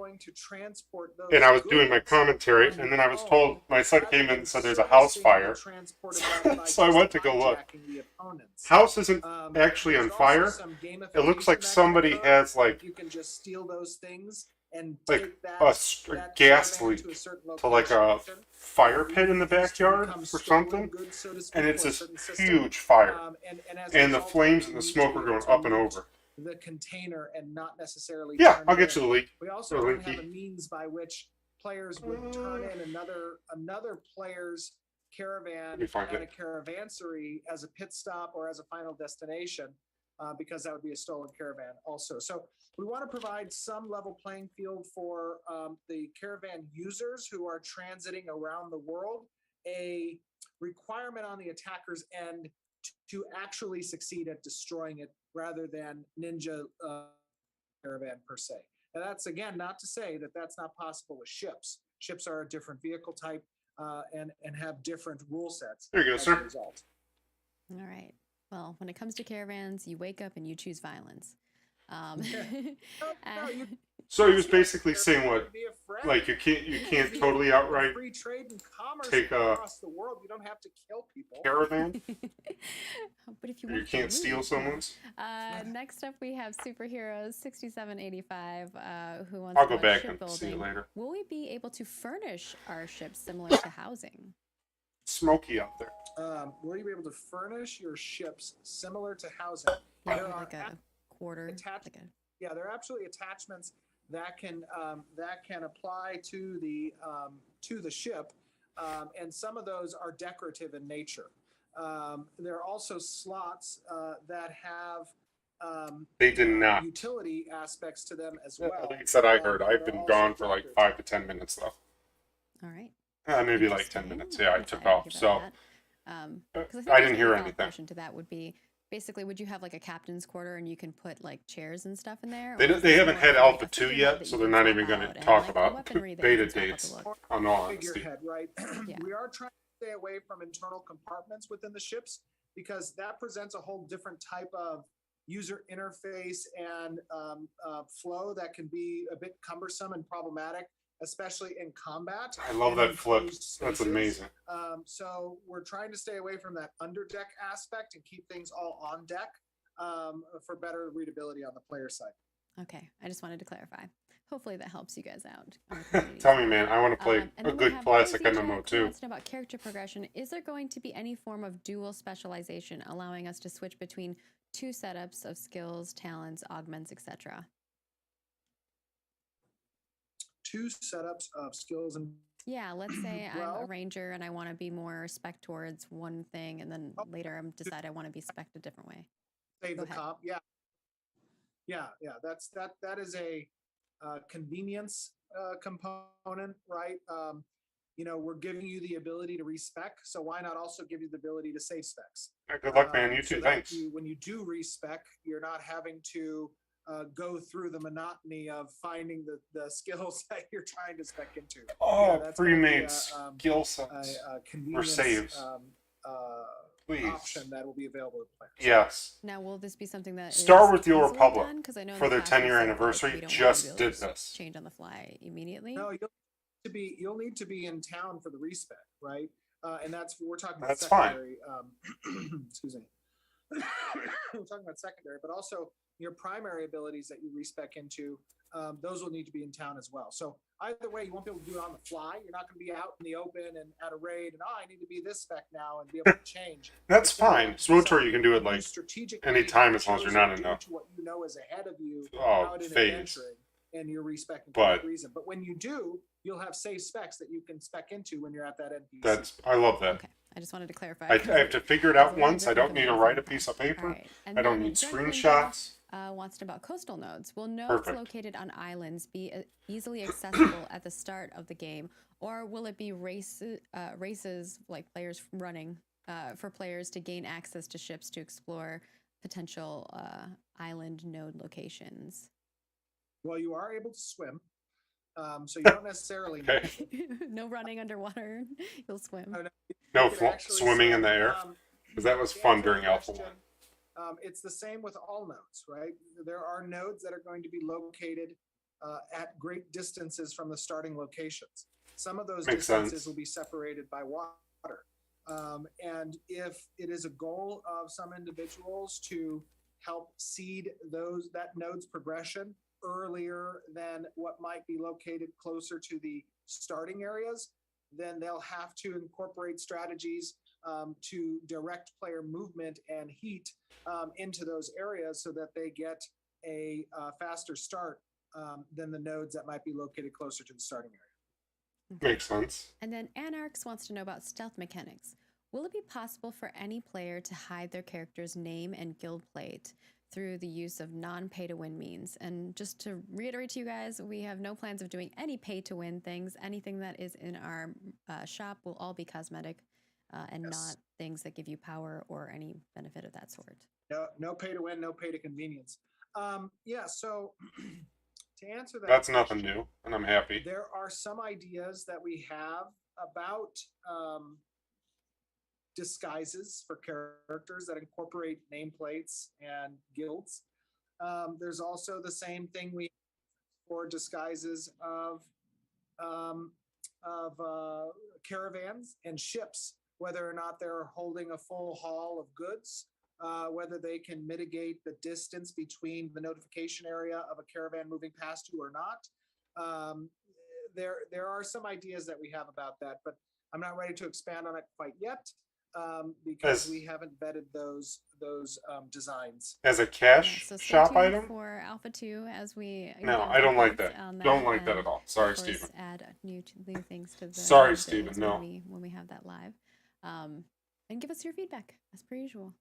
and I was doing my commentary, and then I was told, my son came in and said there's a house fire, so I went to go look. House isn't actually on fire. It looks like somebody has, like, you can just steal those things and like take that, a that gas caravan leak to a certain to like a location, fire pit in the backyard become or stolen something, goods, so to speak, and it's for a this certain system. huge fire, And as a and the result of flames it, and the you need smoke to are be going able to up and loot over. the container and not necessarily Yeah, turn I'll it get you in. the leak. We also The don't leaky. have a means by which players would turn in another player's caravan me find at it. a caravansary as a pit stop or as a final destination, because that would be a stolen caravan also. So we want to provide some level playing field for the caravan users who are transiting around the world, a requirement on the attacker's end to actually succeed at destroying it rather than ninja caravan per se. Now that's, again, not to say that that's not possible with ships. Ships are a different vehicle type and have different rule sets. There you go, as sir. a result. All right. Well, when it comes to caravans, you wake up and you choose violence. No, you So he was Yeah, basically there saying could what, be a friend. like you can't Be a totally outright free trade and commerce take a across the world. You don't have to kill people. caravan, But if you or you want to can't steal loot, someone's. next up, we have superheroes 6785, who wants I'll to go know, back and see you shipbuilding. later. Will we be able to furnish our ships similar to housing? Smoky out there. Will you be able to furnish your ships similar to housing? Yeah, There with are like a quarter. attached- Like a, Yeah, there are absolutely attachments that can apply to the ship, and some of those are decorative in nature. There are also slots that have They did not. utility aspects to them as At well. least that I heard. that I've are been also gone for like decorative. 5 to 10 minutes though. all right. Maybe like 10 Interesting. minutes. Yeah, I I'm took excited to off. hear So about that. 'Cause I there's didn't a hear follow-up anything. question to that would be basically, would you have like a captain's quarter and you can put like chairs and stuff in there? They Or is they this haven't more had of like Alpha a 2 figurehead yet, that so you they're can not swap even going out to and, talk like, about weaponry that you beta can swap out dates. to look? On all honesty, Figurehead, right? Yeah. We are trying to stay away from internal compartments within the ships because that presents a whole different type of user interface and flow that can be a bit cumbersome and problematic, especially in combat. I love and that in flip. closed That's spaces. amazing. So we're trying to stay away from that underdeck aspect and keep things all on deck for better readability on the player side. Okay, I just wanted to clarify. Hopefully that helps you guys out. on the community Tell side. me, man, I want to play And a then we good have classic Rosie MMO Jack, who too. wants to know about character progression. Is there going to be any form of dual specialization, allowing us to switch between two setups of skills, talents, augments, etc.? Two setups of skills and Yeah, let's say I'm a Well- ranger and I want to be more spec towards one thing, and then later I decide I want to be spec a different way. save Go the ahead. comp. Yeah. That is a convenience component, right? We're giving you the ability to respec, so why not also give you the ability to save specs? Good luck, man. You So too. that Thanks. when you do respec, you're not having to go through the monotony of finding the skills that you're trying to spec into. Oh, that's gonna be pre-made a, skill sets. a convenience saves. Please. option that will be available to players. Yes. Now, will this be something that Star is Wars The Old easily Republic, done? 'Cause I know in for the their past you've 10-year said, like, anniversary, we don't want to just be able did to this. change on the fly immediately. No, you'll need to be in town for the respec, right? And we're talking about That's fine. secondary. Excuse me. We're talking about secondary, but also your primary abilities that you respec into, those will need to be in town as well. So either way, you won't be able to do it on the fly. You're not going to be out in the open and at a raid and I need to be this spec now and be able to change. That's It's gonna fine. be SWTOR, something you can do it you like strategically anytime as long as you're not in chosen a due to what you know is ahead of you oh, out in phase. adventuring, and you're respecting for But- that reason. But when you do, you'll have safe specs that you can spec into when you're at that NPC. I love that. Okay, I just wanted to clarify. I 'cause have to figure it it's a out little once. I bit don't need to confusing write a sometimes. piece of All paper. right. And I don't then need Drunk screenshots. Ninja, wants to know about coastal nodes. Will nodes Perfect. located on islands be easily accessible at the start of the game, or will it be races like players running for players to gain access to ships to explore potential island node locations? Well, you are able to swim, so you don't necessarily need Okay. it. No running underwater. You'll swim. No, No You can actually swimming in swim. the air. Because that was To fun answer your during Alpha question, 1. It's the same with all nodes, right? There are nodes that are going to be located at great distances from the starting locations. Some of those Makes distances sense. will be separated by water. And if it is a goal of some individuals to help seed that node's progression earlier than what might be located closer to the starting areas, then they'll have to incorporate strategies to direct player movement and heat into those areas so that they get a faster start than the nodes that might be located closer to the starting area. Makes sense. And then Anarchs wants to know about stealth mechanics. Will it be possible for any player to hide their character's name and guild plate through the use of non-pay-to-win means? And just to reiterate to you guys, we have no plans of doing any pay-to-win things. Anything that is in our shop will all be cosmetic and not things that give you power or any benefit of that sort. No pay-to-win, no pay-to-convenience. So to answer that, That's nothing new, and I'm happy. There are some ideas that we have about disguises for characters that incorporate nameplates and guilds. There's also the same thing we have for disguises of caravans and ships, whether or not they're holding a full haul of goods, whether they can mitigate the distance between the notification area of a caravan moving past you or not. There are some ideas that we have about that, but I'm not ready to expand on it quite yet because we haven't vetted those designs. As a cash so stay shop tuned item? for Alpha 2 as we No, give I don't like updates that. on Don't like that and at all. Sorry, of course, Steven. add new things to the Sorry, builds Steven, no. when we have that live. And give us your feedback as per usual.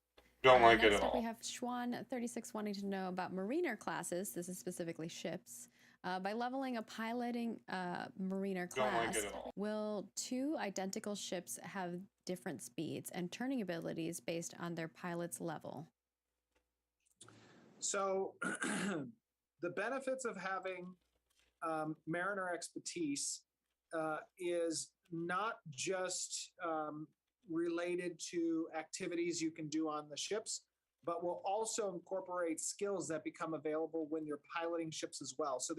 Don't like it Next at up, we all. have Schwan36 wanting to know about mariner classes. This is specifically ships. By leveling a piloting mariner Don't like class, it at all. will two identical ships have different speeds and turning abilities based on their pilot's level? So the benefits of having mariner expertise is not just related to activities you can do on the ships, but will also incorporate skills that become available when you're piloting ships as well. So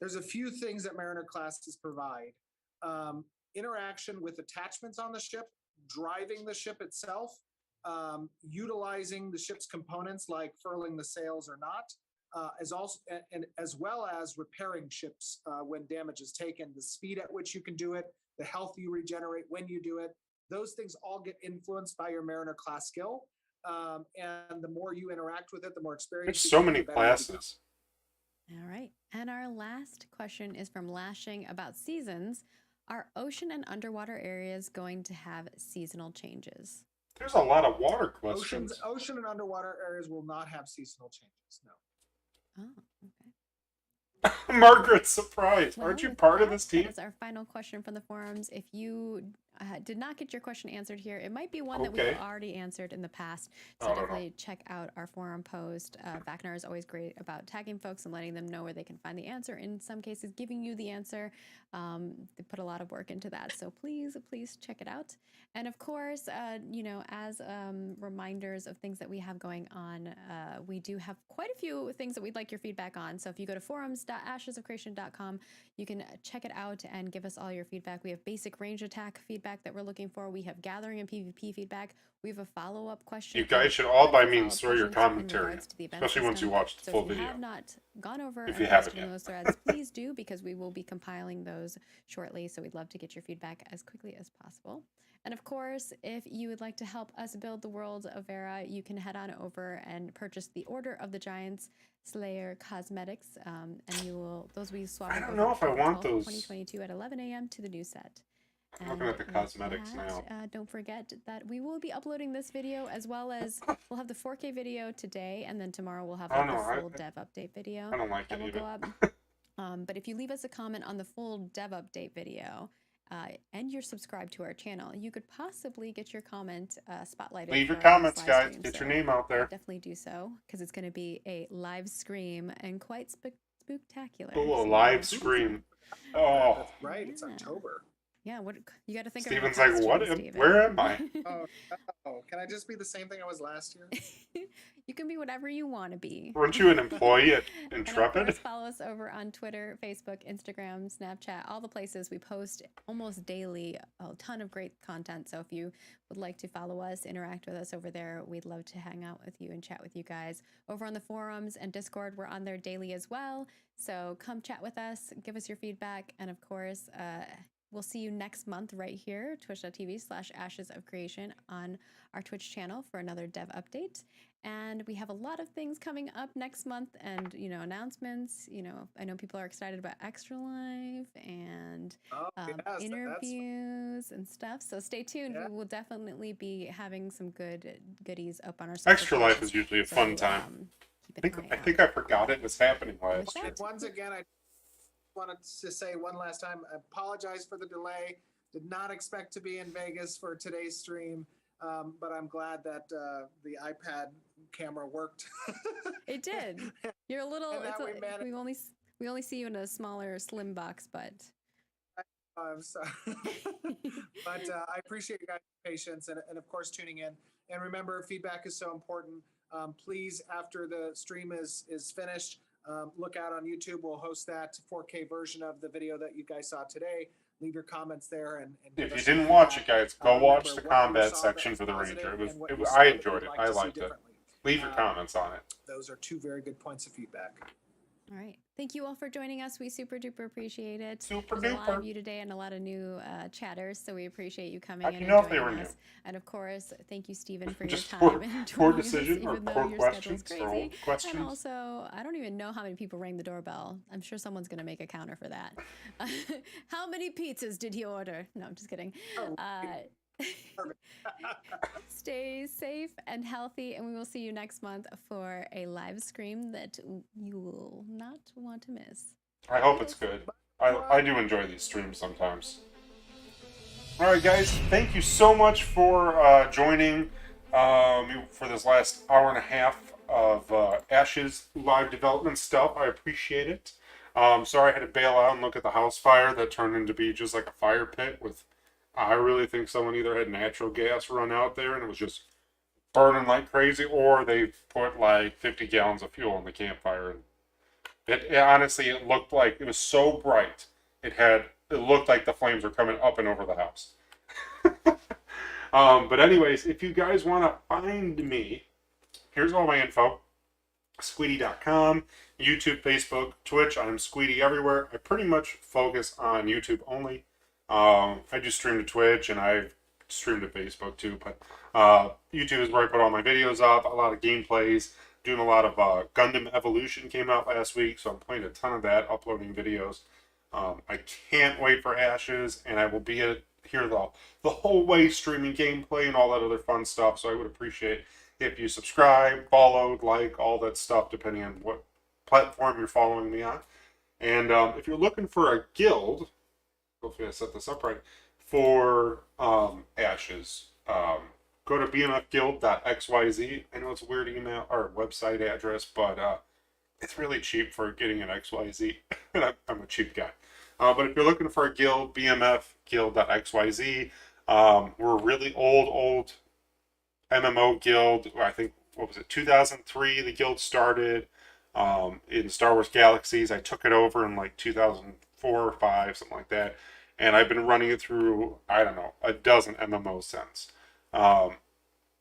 there's a few things that mariner classes provide. Interaction with attachments on the ship, driving the ship itself, utilizing the ship's components like furling the sails or not, as well as repairing ships when damage is taken, the speed at which you can do it, the health you regenerate when you do it. Those things all get influenced by your mariner class skill. And the more you interact with it, the more experience. There's so many classes. All right. And our last question is from Lashing about seasons. Are ocean and underwater areas going to have seasonal changes? There's a lot of water questions. Ocean and underwater areas will not have seasonal changes, no. Oh, okay. Margaret's surprised. Well, Aren't you with part of that, this team? That is our final question from the forums. If you did not get your question answered here, it might be one that we've already answered in the past. So definitely check out our forum post. Vacnar is always great about tagging folks and letting them know where they can find the answer. In some cases, giving you the answer. They put a lot of work into that. So please check it out. And of course, as reminders of things that we have going on, we do have quite a few things that we'd like your feedback on. So if you go to forums.ashesofcreation.com, you can check it out and give us all your feedback. We have basic range attack feedback that we're looking for. We have gathering and PvP feedback. We have a follow-up question. You guys should all by means throw your commentary, especially once you watch the full video. If you have not gone over if and you haven't posted those threads, please do, because we will be compiling those shortly. So we'd love to get your feedback as quickly as possible. And of course, if you would like to help us build the world of Vera, you can head on over and purchase the Order of the Giants Slayer cosmetics, and those will be swapped. I don't know if I want those. 2022 at 11 a.m. to the new set. I'm looking at the cosmetics now. Don't forget that we will be uploading this video, as well as we'll have the 4K video today, and then tomorrow we'll have the full dev update video. I don't like that it will either. go up. But if you leave us a comment on the full dev update video, and you're subscribed to our channel, you could possibly get your comment spotlighted. Leave your comments, guys. Get your name out there. Definitely do so, because it's going to be a live stream and quite spooktacular. Oh, a live stream. Oh. That's right. It's October. Yeah, what you got to think Steven's of a like, costume, what? Steven. Where am I? Oh, can I just be the same thing I was last year? You can be whatever you want to be. Weren't you an employee at And of Intrepid? course, follow us over on Twitter, Facebook, Instagram, Snapchat, all the places. We post almost daily a ton of great content. So if you would like to follow us, interact with us over there, we'd love to hang out with you and chat with you guys. Over on the forums and Discord, we're on there daily as well. So come chat with us, give us your feedback. And of course, we'll see you next month right here, twitch.tv/Ashes of Creation on our Twitch channel for another dev update. And we have a lot of things coming up next month and, announcements. I know people are excited about Extra Life and Yes, interviews and stuff. So stay tuned. Yeah. We will definitely be having some good goodies up on our social Extra Life pages. is usually a So, fun time. keep an I eye think out. I forgot it was happening last year. And once again, I wanted to say one last time, I apologize for the delay. Did not expect to be in Vegas for today's stream, but I'm glad that the iPad camera worked. It did. You're a little. And that It's we managed- we only see you in a smaller, slim box, but I'm sorry. But I appreciate you guys' patience and of course, tuning in. And remember, feedback is so important. Please, after the stream is finished, look out on YouTube. We'll host that 4K version of the video that you guys saw today. Leave your comments there. And give If you us didn't your watch it, feedback. guys, go watch Remember the what you combat saw section that for the was Ranger. positive and what you saw I that enjoyed you'd it. like I to see liked it. differently. Leave your comments on it. Those are two very good points of feedback. all right. Thank you all for joining us. We super duper appreciate it. Super There's a lot of duper. you today and a lot of new chatters, so we appreciate you coming How'd in you and know if they joining were us. new? And of course, thank you, Stephen, for your Just time poor, and poor joining us, decision or even though poor your questions schedule's or crazy. old questions. And also, I don't even know how many people rang the doorbell. I'm sure someone's going to make a counter for that. How many pizzas did he order? No, I'm just kidding. Oh, Stay safe and healthy, and we will see you next month for a live stream that you will not want to miss. I hope it's good. I do enjoy these streams sometimes. Alright guys, thank you so much for joining for this last hour and a half of Ashes live development stuff. I appreciate it. Sorry I had to bail out and look at the house fire that turned into be just like a fire pit with, I really think someone either had natural gas run out there and it was just burning like crazy, or they put like 50 gallons of fuel in the campfire. And it honestly, it looked like, it was so bright. It looked like the flames were coming up and over the house. But anyways, if you guys want to find me, here's all my info. Squeetee.com, YouTube, Facebook, Twitch. I'm Squeetee everywhere. I pretty much focus on YouTube only. I do stream to Twitch and I stream to Facebook too, but YouTube is where I put all my videos up, a lot of gameplays, doing a lot of Gundam Evolution came out last week, so I'm playing a ton of that, uploading videos. I can't wait for Ashes, and I will be here the whole way streaming gameplay and all that other fun stuff, so I would appreciate if you subscribe, followed, like, all that stuff, depending on what platform you're following me on. And if you're looking for a guild, hopefully I set this up right, for Ashes, go to bmfguild.xyz. I know it's a weird email or website address, but it's really cheap for getting an XYZ. And I'm a cheap guy. But if you're looking for a guild, bmfguild.xyz. We're a really old MMO guild. I think, 2003 the guild started in Star Wars Galaxies. I took it over in like 2004 or 5, something like that. And I've been running it through, I don't know, a dozen MMOs since.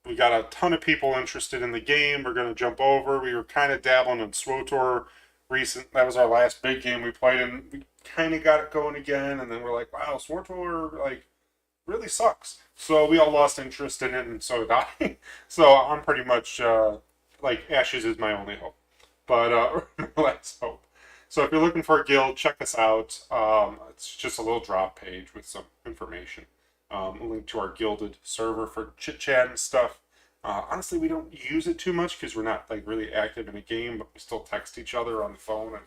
We got a ton of people interested in the game. We're going to jump over. We were kind of dabbling in SWTOR that was our last big game we played, and we kind of got it going again. And then we're like, wow, SWTOR really sucks. So we all lost interest in it, and so did I. So I'm pretty much Ashes is my only hope, but last hope. So if you're looking for a guild, check us out. It's just a little drop page with some information. A link to our gilded server for chit chat and stuff. Honestly, we don't use it too much because we're not really active in a game, but we still text each other on the phone and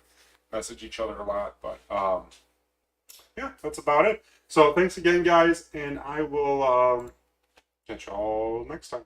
message each other a lot. But yeah, that's about it. So thanks again, guys, and I will catch y'all next time.